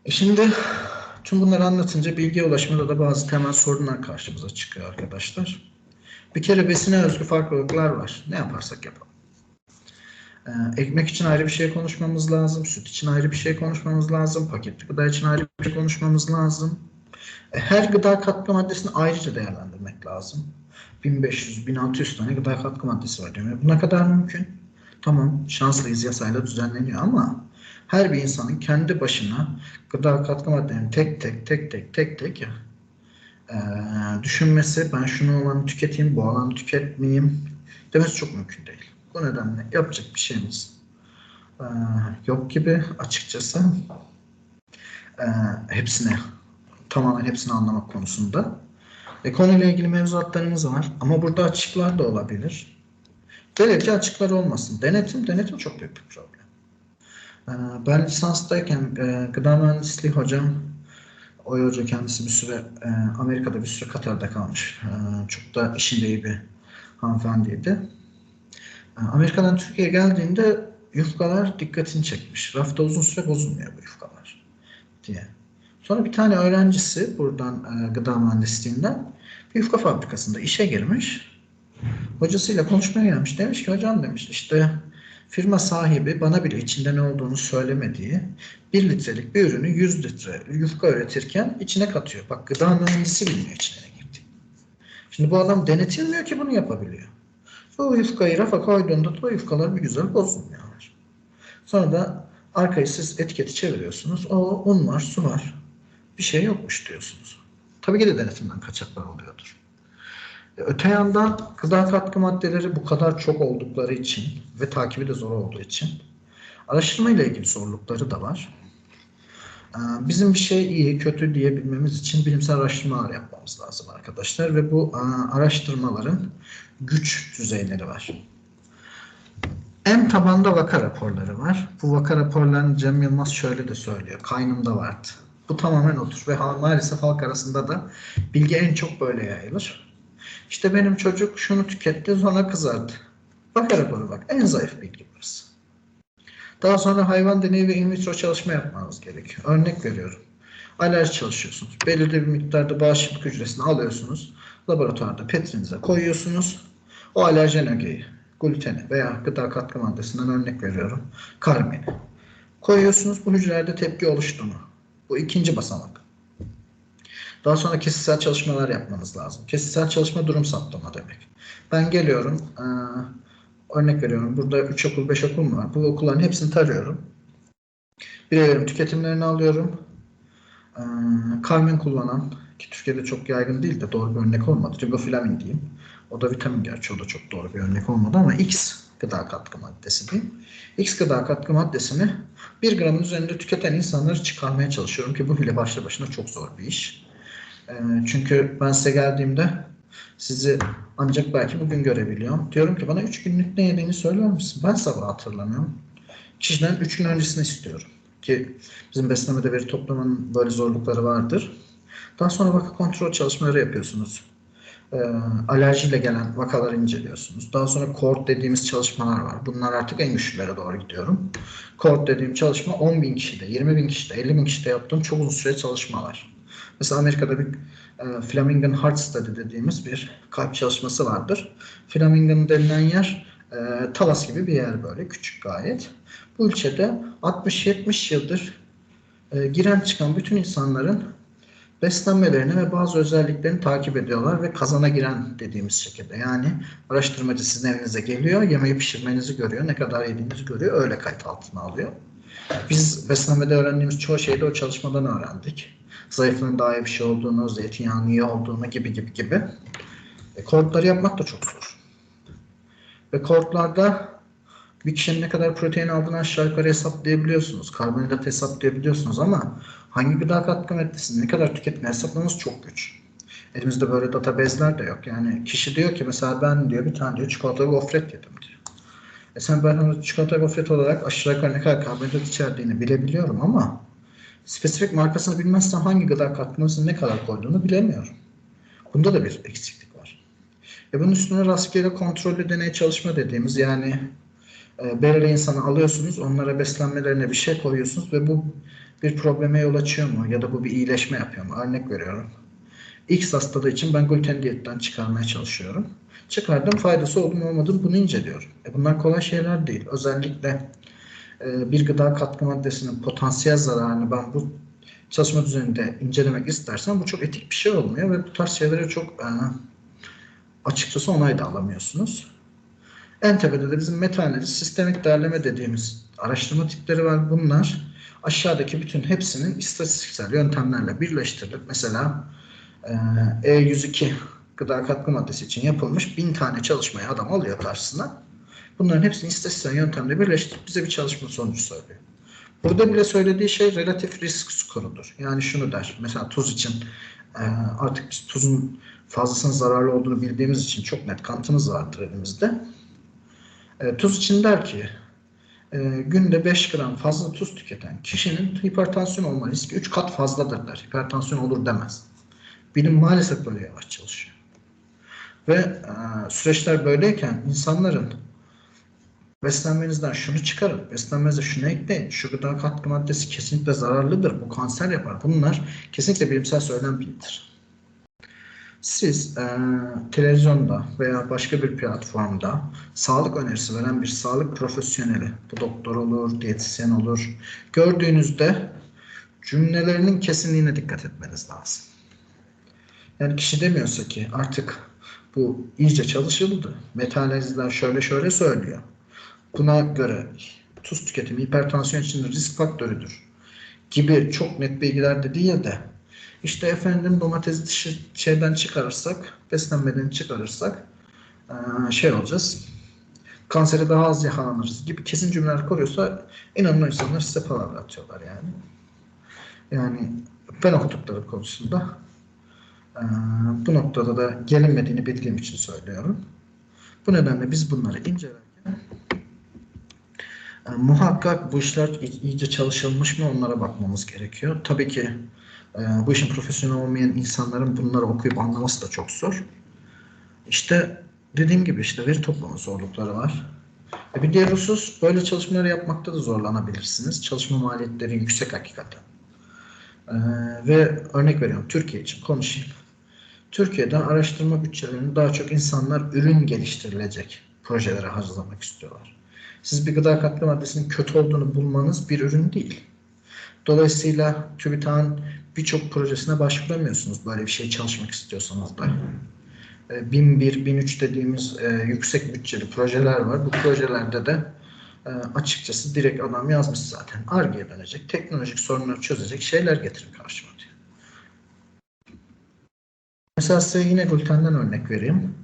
Şimdi tüm bunları anlatınca bilgiye ulaşmada da bazı temel sorunlar karşımıza çıkıyor arkadaşlar. Bir kere besine özgü farklılıklar var. Ne yaparsak yapalım. Ekmek için ayrı bir şey konuşmamız lazım. Süt için ayrı bir şey konuşmamız lazım. Paketli gıda için ayrı bir şey konuşmamız lazım. Her gıda katkı maddesini ayrıca değerlendirmek lazım. 1500-1600 tane gıda katkı maddesi var diyorum. Bu ne kadar mümkün? Tamam, şanslıyız, yasayla düzenleniyor ama her bir insanın kendi başına gıda katkı maddelerini tek tek düşünmesi, ben şunu olanı tüketeyim, bu olanı tüketmeyeyim demesi çok mümkün değil. Bu nedenle yapacak bir şeyimiz yok gibi açıkçası. Hepsine, tamamen hepsini anlamak konusunda. Konuyla ilgili mevzuatlarımız var ama burada açıklar da olabilir. Velev ki açıklar olmasın. Denetim çok büyük bir problem. Ben lisanstayken gıda mühendisliği hocam, o hoca kendisi bir süre Amerika'da, bir süre Katar'da kalmış. Çok da işinde iyi bir hanımefendiydi. Amerika'dan Türkiye'ye geldiğinde yufkalar dikkatini çekmiş. Rafta uzun süre bozulmuyor bu yufkalar diye. Sonra bir tane öğrencisi buradan gıda mühendisliğinden bir yufka fabrikasında işe girmiş. Hocasıyla konuşmaya gelmiş. Demiş ki hocam, demiş, işte firma sahibi bana bile içinde ne olduğunu söylemediği 1 litrelik bir ürünü 100 litre yufka üretirken içine katıyor. Bak, gıda mühendisi bilmiyor içine ne girdiğini. Şimdi bu adam denetilmiyor ki bunu yapabiliyor. O yufkayı rafa koyduğunda da o yufkalar bir güzel bozulmuyorlar. Sonra da arkayı siz etiketi çeviriyorsunuz. O un var, su var. Bir şey yokmuş diyorsunuz. Tabii ki de denetimden kaçaklar oluyordur. Öte yandan gıda katkı maddeleri bu kadar çok oldukları için ve takibi de zor olduğu için araştırma ile ilgili zorlukları da var. Bizim bir şey iyi, kötü diyebilmemiz için bilimsel araştırmalar yapmamız lazım arkadaşlar ve bu araştırmaların güç düzeyleri var. En tabanda vaka raporları var. Bu vaka raporlarını Cem Yılmaz şöyle de söylüyor. Kaynımda vardı. Bu tamamen otur ve maalesef halk arasında da bilgi en çok böyle yayılır. İşte benim çocuk şunu tüketti, sonra kızardı. Vaka raporu bak. En zayıf bilgi burası. Daha sonra hayvan deneyi ve in vitro çalışma yapmanız gerekiyor. Örnek veriyorum. Alerji çalışıyorsunuz. Belirli bir miktarda bağışıklık hücresini alıyorsunuz. Laboratuvarda petrinize koyuyorsunuz. O alerjen ögeyi, gluteni veya gıda katkı maddesinden örnek veriyorum, karmini koyuyorsunuz. Bu hücrelerde tepki oluştu mu? Bu ikinci basamak. Daha sonra kesitsel çalışmalar yapmanız lazım. Kesitsel çalışma durum saptama demek. Ben geliyorum, örnek veriyorum. Burada 3 okul, 5 okul mu var? Bu okulların hepsini tarıyorum. Bireylerin tüketimlerini alıyorum. Karmin kullanan, ki Türkiye'de çok yaygın değil de doğru bir örnek olmadı. Riboflavin diyeyim. O da vitamin, gerçi o da çok doğru bir örnek olmadı ama X gıda katkı maddesi diyeyim. X gıda katkı maddesini 1 gramın üzerinde tüketen insanları çıkarmaya çalışıyorum ki bu bile başlı başına çok zor bir iş. Çünkü ben size geldiğimde sizi ancak belki bugün görebiliyorum. Diyorum ki bana 3 günlük ne yediğini söyler misin? Ben sabah hatırlamıyorum. Kişiden 3 gün öncesini istiyorum. Ki bizim beslemede veri toplamanın böyle zorlukları vardır. Daha sonra vaka kontrol çalışmaları yapıyorsunuz. Alerjiyle gelen vakaları inceliyorsunuz. Daha sonra cohort dediğimiz çalışmalar var. Bunlar artık en güçlülere doğru gidiyorum. Cohort dediğim çalışma 10.000 kişide, 20.000 kişide, 50.000 kişide yaptığım çok uzun süre çalışmalar. Mesela Amerika'da bir Flemingen Heart Study dediğimiz bir kalp çalışması vardır. Flemingen denilen yer Talas gibi bir yer, böyle küçük gayet. Bu ilçede 60-70 yıldır giren çıkan bütün insanların beslenmelerini ve bazı özelliklerini takip ediyorlar ve kazana giren dediğimiz şekilde. Yani araştırmacı sizin evinize geliyor, yemeği pişirmenizi görüyor, ne kadar yediğinizi görüyor, öyle kayıt altına alıyor. Biz beslenmede öğrendiğimiz çoğu şeyi de o çalışmadan öğrendik. Zayıflığın daha iyi bir şey olduğunu, zeytinyağının iyi olduğunu gibi gibi gibi. Kohortları yapmak da çok zor. Ve kohortlarda bir kişinin ne kadar protein aldığını aşağı yukarı hesaplayabiliyorsunuz. Karbonhidrat hesaplayabiliyorsunuz ama hangi gıda katkı maddesini ne kadar tükettiğini hesaplamanız çok güç. Elimizde böyle database'ler de yok. Yani kişi diyor ki mesela ben diyor bir tane diyor çikolata gofret yedim diyor. Sen ben onu çikolata gofret olarak aşağı yukarı ne kadar karbonhidrat içerdiğini bilebiliyorum ama spesifik markasını bilmezsem hangi gıda katkısının ne kadar koyduğunu bilemiyorum. Bunda da bir eksiklik var. Bunun üstüne rastgele kontrollü deney çalışma dediğimiz, yani belirli insanı alıyorsunuz, onlara beslenmelerine bir şey koyuyorsunuz ve bu bir probleme yol açıyor mu ya da bu bir iyileşme yapıyor mu? Örnek veriyorum. X hastalığı için ben gluten diyetten çıkarmaya çalışıyorum. Çıkardım, faydası oldu mu olmadı mı bunu inceliyorum. Bunlar kolay şeyler değil. Özellikle bir gıda katkı maddesinin potansiyel zararını ben bu çalışma düzeninde incelemek istersen bu çok etik bir şey olmuyor ve bu tarz şeylere çok açıkçası onay da alamıyorsunuz. En tepede de bizim meta analiz, sistemik değerleme dediğimiz araştırma tipleri var. Bunlar aşağıdaki bütün hepsinin istatistiksel yöntemlerle birleştirilip mesela E102 gıda katkı maddesi için yapılmış 1000 tane çalışmayı adam alıyor karşısına. Bunların hepsini istatistiksel yöntemle birleştirip bize bir çalışma sonucu söylüyor. Burada bile söylediği şey relatif risk skorudur. Yani şunu der. Mesela tuz için artık biz tuzun fazlasının zararlı olduğunu bildiğimiz için çok net kanıtımız vardır elimizde. Tuz için der ki günde 5 gram fazla tuz tüketen kişinin hipertansiyon olma riski 3 kat fazladır der. Hipertansiyon olur demez. Bilim maalesef böyle yavaş çalışıyor. Ve süreçler böyleyken insanların beslenmenizden şunu çıkarın, beslenmenize şunu ekleyin, şu gıda katkı maddesi kesinlikle zararlıdır, bu kanser yapar. Bunlar kesinlikle bilimsel söylem değildir. Siz televizyonda veya başka bir platformda sağlık önerisi veren bir sağlık profesyoneli, bu doktor olur, diyetisyen olur, gördüğünüzde cümlelerinin kesinliğine dikkat etmeniz lazım. Yani kişi demiyorsa ki artık bu iyice çalışıldı, meta analizler şöyle şöyle söylüyor. Buna göre tuz tüketimi hipertansiyon için risk faktörüdür gibi çok net bilgiler de değil de işte efendim domatesi şeyden çıkarırsak, beslenmeden çıkarırsak şey olacağız, kansere daha az yakalanırız gibi kesin cümleler koruyorsa inanın o insanlar size palavra atıyorlar yani. Yani ben okudukları konusunda bu noktada da gelinmediğini bildiğim için söylüyorum. Bu nedenle biz bunları incelerken muhakkak bu işler iyice çalışılmış mı onlara bakmamız gerekiyor. Tabii ki bu işin profesyonel olmayan insanların bunları okuyup anlaması da çok zor. İşte dediğim gibi işte veri toplama zorlukları var. Bir diğer husus, böyle çalışmaları yapmakta da zorlanabilirsiniz. Çalışma maliyetleri yüksek hakikaten. Ve örnek veriyorum, Türkiye için konuşayım. Türkiye'de araştırma bütçelerini daha çok insanlar ürün geliştirilecek projelere harcamak istiyorlar. Siz bir gıda katkı maddesinin kötü olduğunu bulmanız bir ürün değil. Dolayısıyla TÜBİTAK'ın birçok projesine başvuramıyorsunuz böyle bir şey çalışmak istiyorsanız da. 1001, 1003 dediğimiz yüksek bütçeli projeler var. Bu projelerde de açıkçası direkt adam yazmış zaten. Ar-Ge'ye dönecek, teknolojik sorunları çözecek şeyler getirin karşıma diyor. Mesela size yine glutenden örnek vereyim.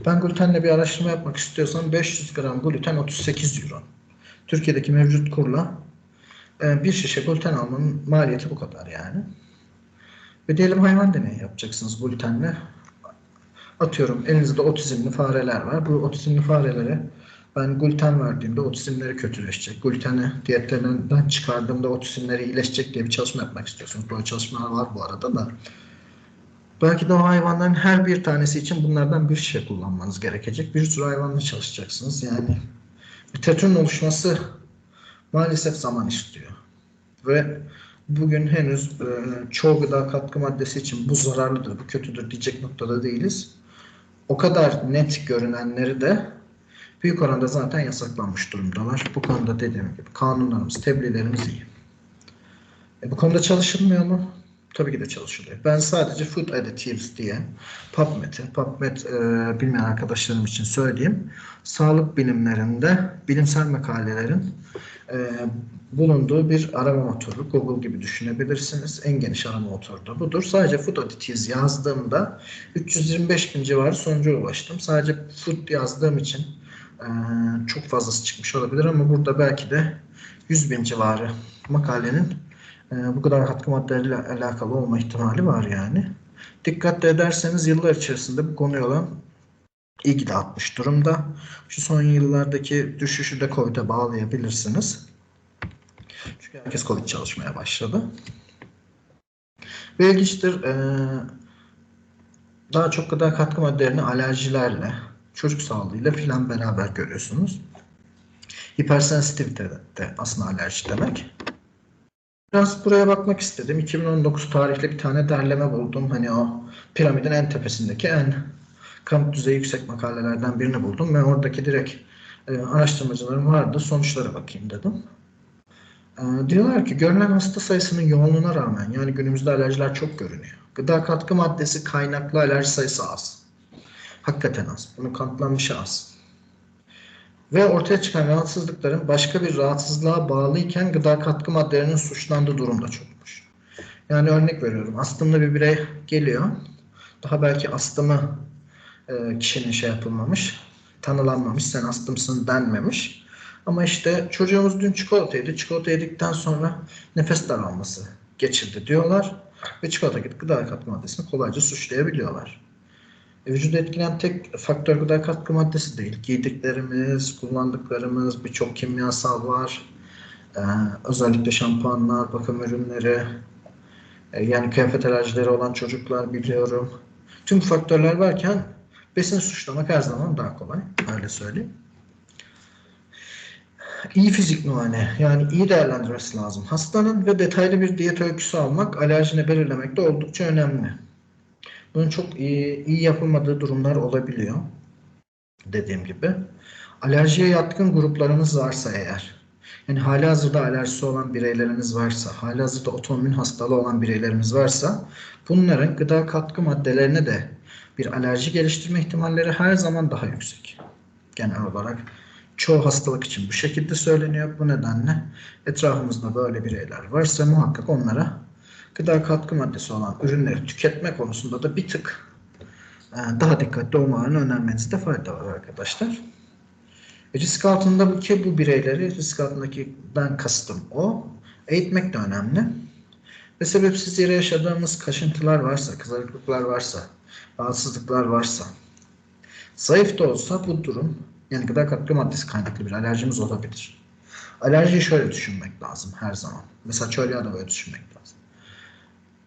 Ben glutenle bir araştırma yapmak istiyorsam 500 gram gluten 38 euro. Türkiye'deki mevcut kurla bir şişe gluten almanın maliyeti bu kadar yani. Ve diyelim hayvan deneyi yapacaksınız glutenle. Atıyorum elinizde otizmli fareler var. Bu otizmli farelere ben gluten verdiğimde otizmleri kötüleşecek. Gluteni diyetlerinden çıkardığımda otizmleri iyileşecek diye bir çalışma yapmak istiyorsunuz. Böyle çalışmalar var bu arada da. Belki de o hayvanların her bir tanesi için bunlardan bir şey kullanmanız gerekecek. Bir sürü hayvanla çalışacaksınız. Yani bir tetrin oluşması maalesef zaman istiyor. Ve bugün henüz çoğu gıda katkı maddesi için bu zararlıdır, bu kötüdür diyecek noktada değiliz. O kadar net görünenleri de büyük oranda zaten yasaklanmış durumdalar. Bu konuda dediğim gibi kanunlarımız, tebliğlerimiz iyi. Bu konuda çalışılmıyor mu? Tabii ki de çalışılıyor. Ben sadece Food Additives diye PubMed bilmeyen arkadaşlarım için söyleyeyim. Sağlık bilimlerinde bilimsel makalelerin bulunduğu bir arama motoru. Google gibi düşünebilirsiniz. En geniş arama motoru da budur. Sadece Food Additives yazdığımda 325 bin civarı sonuca ulaştım. Sadece food yazdığım için çok fazlası çıkmış olabilir ama burada belki de 100 bin civarı makalenin bu kadar katkı maddeleriyle alakalı olma ihtimali var yani. Dikkat ederseniz yıllar içerisinde bu konuya olan ilgi de artmış durumda. Şu son yıllardaki düşüşü de COVID'e bağlayabilirsiniz. Çünkü herkes COVID çalışmaya başladı. Ve ilginçtir, daha çok gıda katkı maddelerini alerjilerle, çocuk sağlığıyla filan beraber görüyorsunuz. Hipersensitivite de aslında alerji demek. Biraz buraya bakmak istedim. 2019 tarihli bir tane derleme buldum. Hani o piramidin en tepesindeki en kanıt düzeyi yüksek makalelerden birini buldum ve oradaki direkt araştırmacılarım vardı. Sonuçlara bakayım dedim. Diyorlar ki görülen hasta sayısının yoğunluğuna rağmen yani günümüzde alerjiler çok görünüyor. Gıda katkı maddesi kaynaklı alerji sayısı az. Hakikaten az. Bunu kanıtlanmış az. Ve ortaya çıkan rahatsızlıkların başka bir rahatsızlığa bağlıyken gıda katkı maddelerinin suçlandığı durum da çokmuş. Yani örnek veriyorum. Astımlı bir birey geliyor. Daha belki astımı kişinin şey yapılmamış, tanılanmamış, sen astımsın denmemiş. Ama işte çocuğumuz dün çikolata yedi. Çikolata yedikten sonra nefes daralması geçirdi diyorlar. Ve çikolata gıda katkı maddesini kolayca suçlayabiliyorlar. Vücudu etkileyen tek faktör gıda katkı maddesi değil. Giydiklerimiz, kullandıklarımız, birçok kimyasal var. Özellikle şampuanlar, bakım ürünleri, yani kıyafet alerjileri olan çocuklar biliyorum. Tüm faktörler varken besin suçlamak her zaman daha kolay. Öyle söyleyeyim. İyi fizik muayene, yani iyi değerlendirmesi lazım. Hastanın ve detaylı bir diyet öyküsü almak alerjini belirlemekte oldukça önemli. Bunun çok iyi yapılmadığı durumlar olabiliyor. Dediğim gibi. Alerjiye yatkın gruplarımız varsa eğer, yani halihazırda alerjisi olan bireylerimiz varsa, halihazırda otoimmün hastalığı olan bireylerimiz varsa, bunların gıda katkı maddelerine de bir alerji geliştirme ihtimalleri her zaman daha yüksek. Genel olarak çoğu hastalık için bu şekilde söyleniyor. Bu nedenle etrafımızda böyle bireyler varsa muhakkak onlara gıda katkı maddesi olan ürünleri tüketme konusunda da bir tık daha dikkatli olmalarını önermenizde fayda var arkadaşlar. Risk altındaki bu bireyleri, risk altındakinden kastım o, eğitmek de önemli. Ve sebepsiz yere yaşadığımız kaşıntılar varsa, kızarıklıklar varsa, rahatsızlıklar varsa, zayıf da olsa bu durum, yani gıda katkı maddesi kaynaklı bir alerjimiz olabilir. Alerjiyi şöyle düşünmek lazım her zaman. Mesela çöl yağı da böyle düşünmek lazım.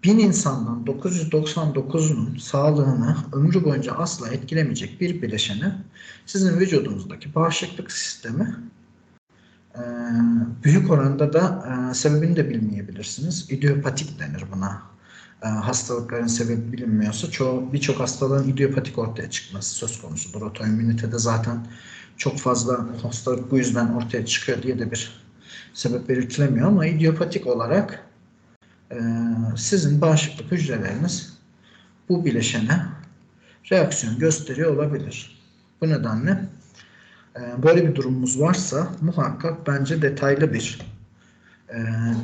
1000 insandan 999'unun sağlığını ömrü boyunca asla etkilemeyecek bir bileşeni sizin vücudunuzdaki bağışıklık sistemi büyük oranda da sebebini de bilmeyebilirsiniz. İdiopatik denir buna. Hastalıkların sebebi bilinmiyorsa birçok hastalığın idiopatik ortaya çıkması söz konusudur. Otoimmünitede zaten çok fazla hastalık bu yüzden ortaya çıkıyor diye de bir sebep belirtilemiyor ama idiopatik olarak sizin bağışıklık hücreleriniz bu bileşene reaksiyon gösteriyor olabilir. Bu nedenle böyle bir durumumuz varsa muhakkak bence detaylı bir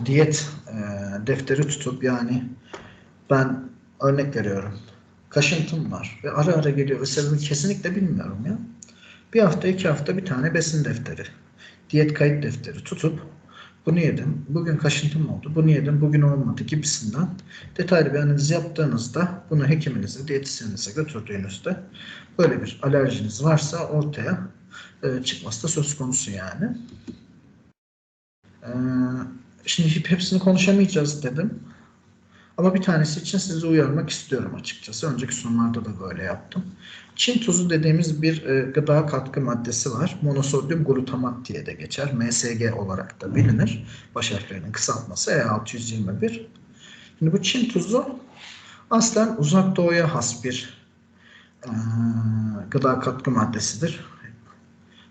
diyet defteri tutup, yani ben örnek veriyorum, kaşıntım var ve ara ara geliyor ve sebebini kesinlikle bilmiyorum ya. Bir hafta 2 hafta bir tane besin defteri, diyet kayıt defteri tutup bunu yedim, bugün kaşıntım oldu, bunu yedim, bugün olmadı gibisinden detaylı bir analiz yaptığınızda bunu hekiminize, diyetisyeninize götürdüğünüzde böyle bir alerjiniz varsa ortaya çıkması da söz konusu yani. Şimdi hepsini konuşamayacağız dedim. Ama bir tanesi için sizi uyarmak istiyorum açıkçası. Önceki sunumlarda da böyle yaptım. Çin tuzu dediğimiz bir gıda katkı maddesi var. Monosodyum glutamat diye de geçer. MSG olarak da bilinir. Baş harflerinin kısaltması E621. Şimdi bu Çin tuzu aslen Uzak Doğu'ya has bir gıda katkı maddesidir.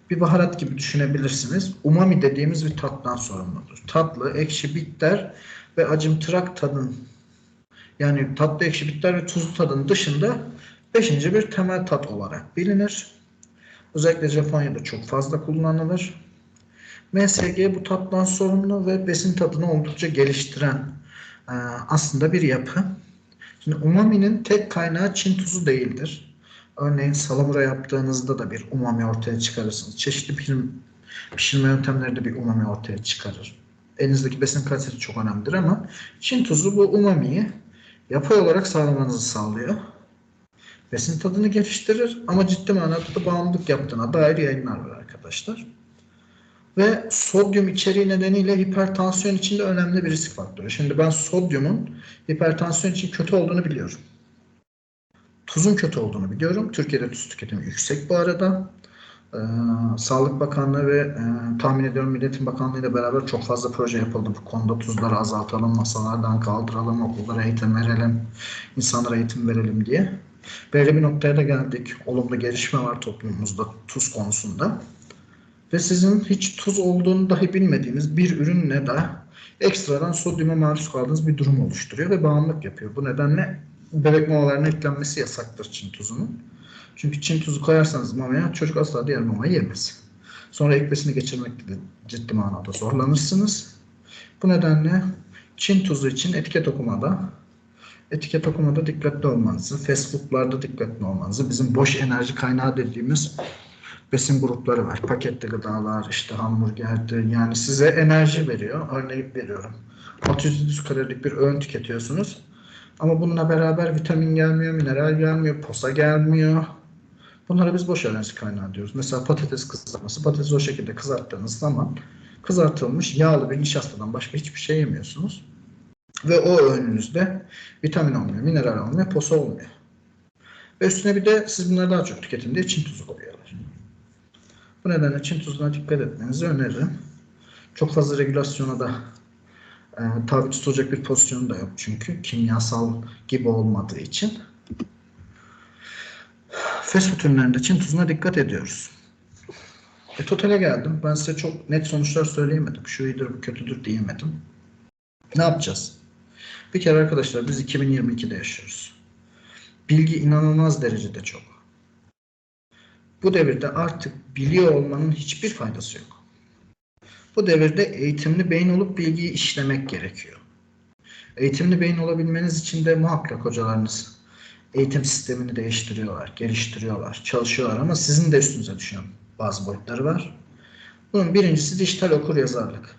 Bir baharat gibi düşünebilirsiniz. Umami dediğimiz bir tattan sorumludur. Tatlı, ekşi, bitter ve acımtırak tadın, yani tatlı, ekşi, bitter ve tuzlu tadın dışında 5. bir temel tat olarak bilinir. Özellikle Japonya'da çok fazla kullanılır. MSG bu tattan sorumlu ve besin tadını oldukça geliştiren aslında bir yapı. Şimdi umami'nin tek kaynağı Çin tuzu değildir. Örneğin salamura yaptığınızda da bir umami ortaya çıkarırsınız. Çeşitli pişirme yöntemleri de bir umami ortaya çıkarır. Elinizdeki besin kalitesi çok önemlidir ama Çin tuzu bu umami'yi yapay olarak sağlamanızı sağlıyor. Besin tadını geliştirir ama ciddi manada da bağımlılık yaptığına dair yayınlar var arkadaşlar. Ve sodyum içeriği nedeniyle hipertansiyon için de önemli bir risk faktörü. Şimdi ben sodyumun hipertansiyon için kötü olduğunu biliyorum. Tuzun kötü olduğunu biliyorum. Türkiye'de tuz tüketimi yüksek bu arada. Sağlık Bakanlığı ve tahmin ediyorum Milli Eğitim Bakanlığı ile beraber çok fazla proje yapıldı. Bu konuda tuzları azaltalım, masalardan kaldıralım, okullara eğitim verelim, insanlara eğitim verelim diye. Böyle bir noktaya da geldik. Olumlu gelişme var toplumumuzda tuz konusunda. Ve sizin hiç tuz olduğunu dahi bilmediğiniz bir ürünle de ekstradan sodyuma maruz kaldığınız bir durum oluşturuyor ve bağımlılık yapıyor. Bu nedenle bebek mamalarına eklenmesi yasaktır Çin tuzunun. Çünkü Çin tuzu koyarsanız mamaya çocuk asla diğer mamayı yemez. Sonra ekmesini geçirmekte de ciddi manada zorlanırsınız. Bu nedenle Çin tuzu için etiket okumada dikkatli olmanızı, fast food'larda dikkatli olmanızı, bizim boş enerji kaynağı dediğimiz besin grupları var. Paketli gıdalar, işte hamburgerdir. Yani size enerji veriyor. Örnek veriyorum. 600 kalorilik bir öğün tüketiyorsunuz. Ama bununla beraber vitamin gelmiyor, mineral gelmiyor, posa gelmiyor. Bunlara biz boş enerji kaynağı diyoruz. Mesela patates kızartması. Patatesi o şekilde kızarttığınız zaman kızartılmış yağlı bir nişastadan başka hiçbir şey yemiyorsunuz. Ve o öğününüzde vitamin olmuyor, mineral olmuyor, posa olmuyor. Ve üstüne bir de siz bunları daha çok tüketin diye Çin tuzu koyuyorlar. Bu nedenle Çin tuzuna dikkat etmenizi öneririm. Çok fazla regülasyona da tabi tutulacak bir pozisyonu da yok çünkü kimyasal gibi olmadığı için. Fast food ürünlerinde Çin tuzuna dikkat ediyoruz. Totale geldim. Ben size çok net sonuçlar söyleyemedim. Şu iyidir, bu kötüdür diyemedim. Ne yapacağız? Bir kere arkadaşlar biz 2022'de yaşıyoruz. Bilgi inanılmaz derecede çok. Bu devirde artık biliyor olmanın hiçbir faydası yok. Bu devirde eğitimli beyin olup bilgiyi işlemek gerekiyor. Eğitimli beyin olabilmeniz için de muhakkak hocalarınız eğitim sistemini değiştiriyorlar, geliştiriyorlar, çalışıyorlar ama sizin de üstünüze düşen bazı boyutları var. Bunun birincisi dijital okuryazarlık.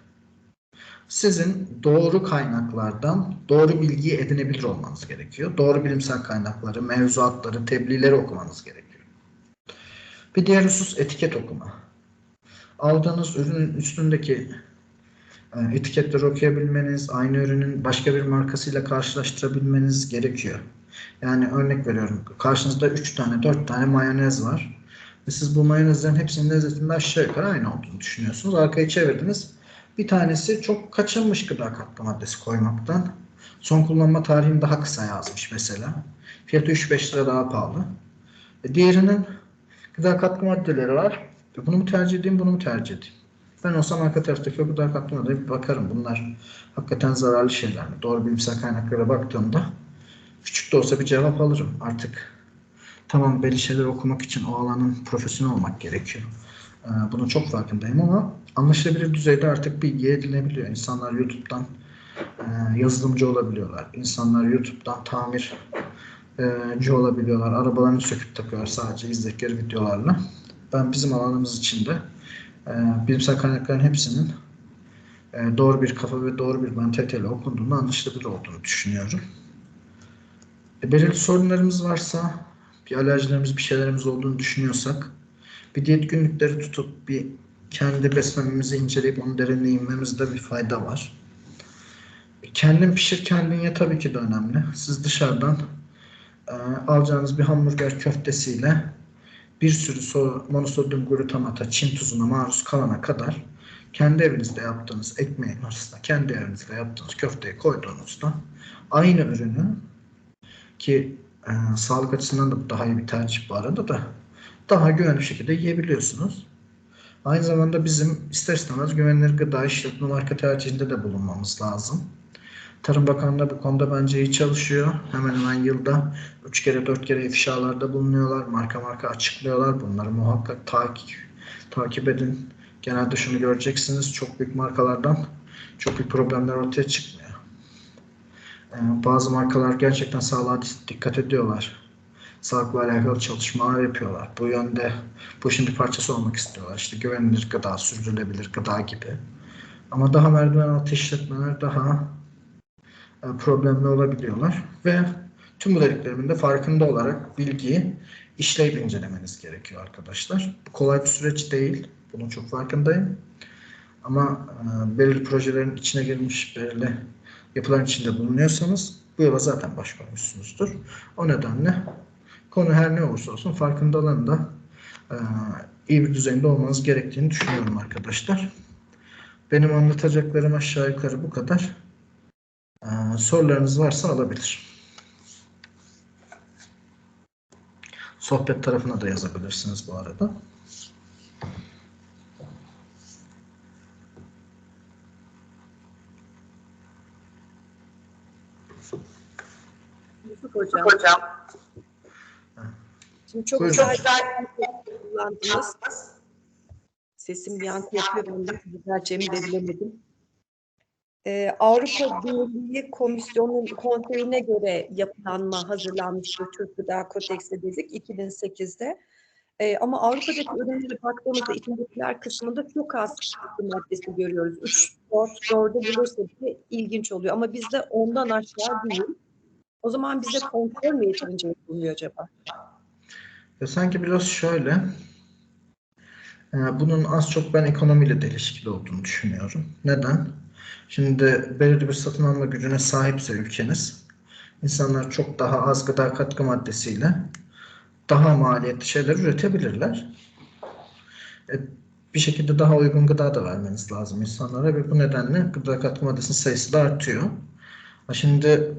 Sizin doğru kaynaklardan doğru bilgiyi edinebilir olmanız gerekiyor. Doğru bilimsel kaynakları, mevzuatları, tebliğleri okumanız gerekiyor. Bir diğer husus etiket okuma. Aldığınız ürünün üstündeki etiketleri okuyabilmeniz, aynı ürünün başka bir markasıyla karşılaştırabilmeniz gerekiyor. Yani örnek veriyorum, karşınızda 3 tane, 4 tane mayonez var. Ve siz bu mayonezlerin hepsinin lezzetinde aşağı yukarı aynı olduğunu düşünüyorsunuz. Arkayı çevirdiniz. Bir tanesi çok kaçınmış gıda katkı maddesi koymaktan. Son kullanma tarihini daha kısa yazmış mesela. Fiyatı 3-5 lira daha pahalı. Diğerinin gıda katkı maddeleri var. Bunu mu tercih edeyim, bunu mu tercih edeyim? Ben olsam arka taraftaki o gıda katkılarına da bir bakarım. Bunlar hakikaten zararlı şeyler mi? Doğru bilimsel kaynaklara baktığımda küçük de olsa bir cevap alırım. Artık tamam, belli şeyler okumak için o alanın profesyonel olmak gerekiyor. Bunun çok farkındayım ama anlaşılabilir düzeyde artık bilgi edinebiliyor. İnsanlar YouTube'dan yazılımcı olabiliyorlar. İnsanlar YouTube'dan tamirci olabiliyorlar. Arabalarını söküp takıyorlar sadece izledikleri videolarla. Ben bizim alanımız içinde bilimsel kaynakların hepsinin doğru bir kafa ve doğru bir mentaliteyle okunduğunu, anlaşılabilir olduğunu düşünüyorum. Belirli sorunlarımız varsa, bir alerjilerimiz, bir şeylerimiz olduğunu düşünüyorsak, bir diyet günlükleri tutup bir kendi beslenmemizi inceleyip onu derinle inmemizde bir fayda var. Kendin pişir, kendin ye tabii ki de önemli. Siz dışarıdan e, alacağınız bir hamburger köftesiyle bir sürü monosodyum glutamata, Çin tuzuna maruz kalana kadar kendi evinizde yaptığınız ekmeğin arasına kendi evinizde yaptığınız köfteyi koyduğunuzda aynı ürünü, ki sağlık açısından da daha iyi bir tercih bu arada, da daha güvenli bir şekilde yiyebiliyorsunuz. Aynı zamanda bizim ister istemez güvenilir gıda işletme marka tercihinde de bulunmamız lazım. Tarım Bakanlığı bu konuda bence iyi çalışıyor. Hemen hemen yılda 3 kere 4 kere ifşalarda bulunuyorlar. Marka marka açıklıyorlar. Bunları muhakkak takip edin. Genelde şunu göreceksiniz. Çok büyük markalardan çok büyük problemler ortaya çıkmıyor. Bazı markalar gerçekten sağlığa dikkat ediyorlar. Sağlıkla alakalı çalışmalar yapıyorlar. Bu yönde bu işin bir parçası olmak istiyorlar. İşte güvenilir gıda, sürdürülebilir gıda gibi. Ama daha merdiven altı işletmeler daha problemli olabiliyorlar ve tüm bu dediklerimin de farkında olarak bilgiyi işleyip incelemeniz gerekiyor arkadaşlar. Bu kolay bir süreç değil. Bunun çok farkındayım. Ama belirli projelerin içine girmiş, belirli yapıların içinde bulunuyorsanız bu yola zaten başvurmuşsunuzdur. O nedenle konu her ne olursa olsun farkındalığında e, iyi bir düzeyde olmanız gerektiğini düşünüyorum arkadaşlar. Benim anlatacaklarım aşağı yukarı bu kadar. Sorularınız varsa alabilir. Sohbet tarafına da yazabilirsiniz bu arada. Yusuf Hocam. Şimdi çok Buyurun. güzel kullandınız. Sesim yankı yapıyor. Ben de güzelce de bilemedim. Avrupa Birliği Komisyonu Konseyi'ne göre yapılanma hazırlanmıştır Türk Gıda Kodeksi dedik 2008'de. Ama Avrupa'daki ürünlere baktığımızda içindekiler kısmında çok az katkı maddesi görüyoruz. 3, 4, 4'ü bulursa bile ilginç oluyor. Ama bizde ondan aşağı değil. O zaman bize kontrol mü yeterince yapılmıyor acaba? Sanki biraz şöyle, bunun az çok ben ekonomiyle de ilişkili olduğunu düşünüyorum. Neden? Şimdi belirli bir satın alma gücüne sahipse ülkeniz, insanlar çok daha az gıda katkı maddesiyle daha maliyetli şeyler üretebilirler. Bir şekilde daha uygun gıda da vermeniz lazım insanlara ve bu nedenle gıda katkı maddesinin sayısı da artıyor. Şimdi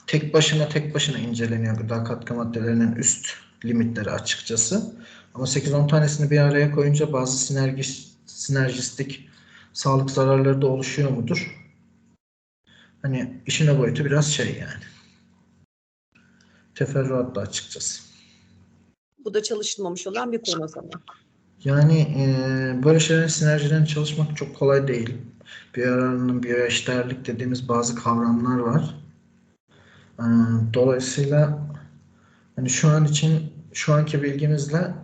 tek başına inceleniyor gıda katkı maddelerinin üst limitleri açıkçası. Ama 8-10 tanesini bir araya koyunca bazı sinerjistik sağlık zararları da oluşuyor mudur? Hani işin o boyutu biraz şey yani. Teferruatlı açıkçası. Bu da çalışılmamış olan bir konu o zaman. Yani böyle şeylerin sinerjilerini çalışmak çok kolay değil. Biyoaranın, biyoeşdeğerlik dediğimiz bazı kavramlar var. Dolayısıyla hani şu an için şu anki bilgimizle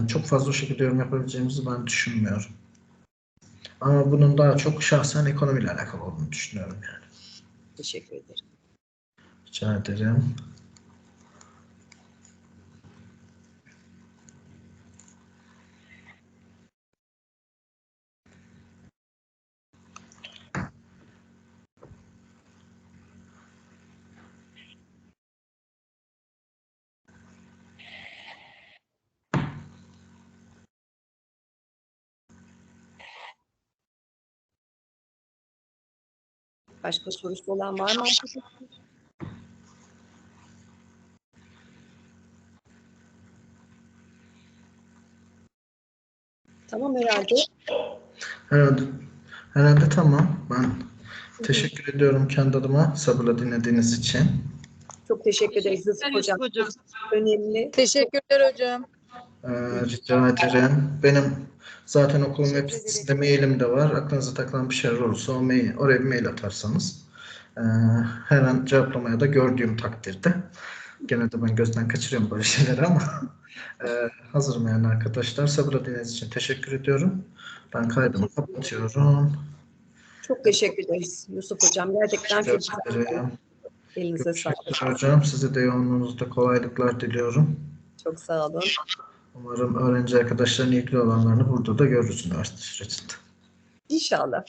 çok fazla o şekilde yorum yapabileceğimizi ben düşünmüyorum. Ama bunun daha çok şahsen ekonomiyle alakalı olduğunu düşünüyorum yani. Teşekkür ederim. Rica ederim. Başka sorusu olan var mı? Tamam herhalde. Herhalde, herhalde tamam. Ben teşekkür ediyorum kendi adıma sabırla dinlediğiniz için. Çok teşekkür ederiz Yusuf Hocam. Önemli. Teşekkürler hocam. Rica ederim. Benim zaten okulun web Teşekkür sitesinde mailim de var. Aklınıza takılan bir şeyler olursa oraya bir mail atarsanız her an cevaplamaya da gördüğüm takdirde. Gene de ben gözden kaçırıyorum böyle şeyleri ama hazırım yani arkadaşlar. Sabırla dinlediğiniz için teşekkür ediyorum. Ben kaydımı kapatıyorum. Çok teşekkür ederiz Yusuf Hocam. Gerçekten çok Rica güzel. ederim. Elinize sağlık. Görüşürüz hocam. Size de yoğunluğunuzda kolaylıklar diliyorum. Çok sağ olun. Umarım öğrenci arkadaşların ilgili olanlarını burada da görürüz üniversite sürecinde. İnşallah.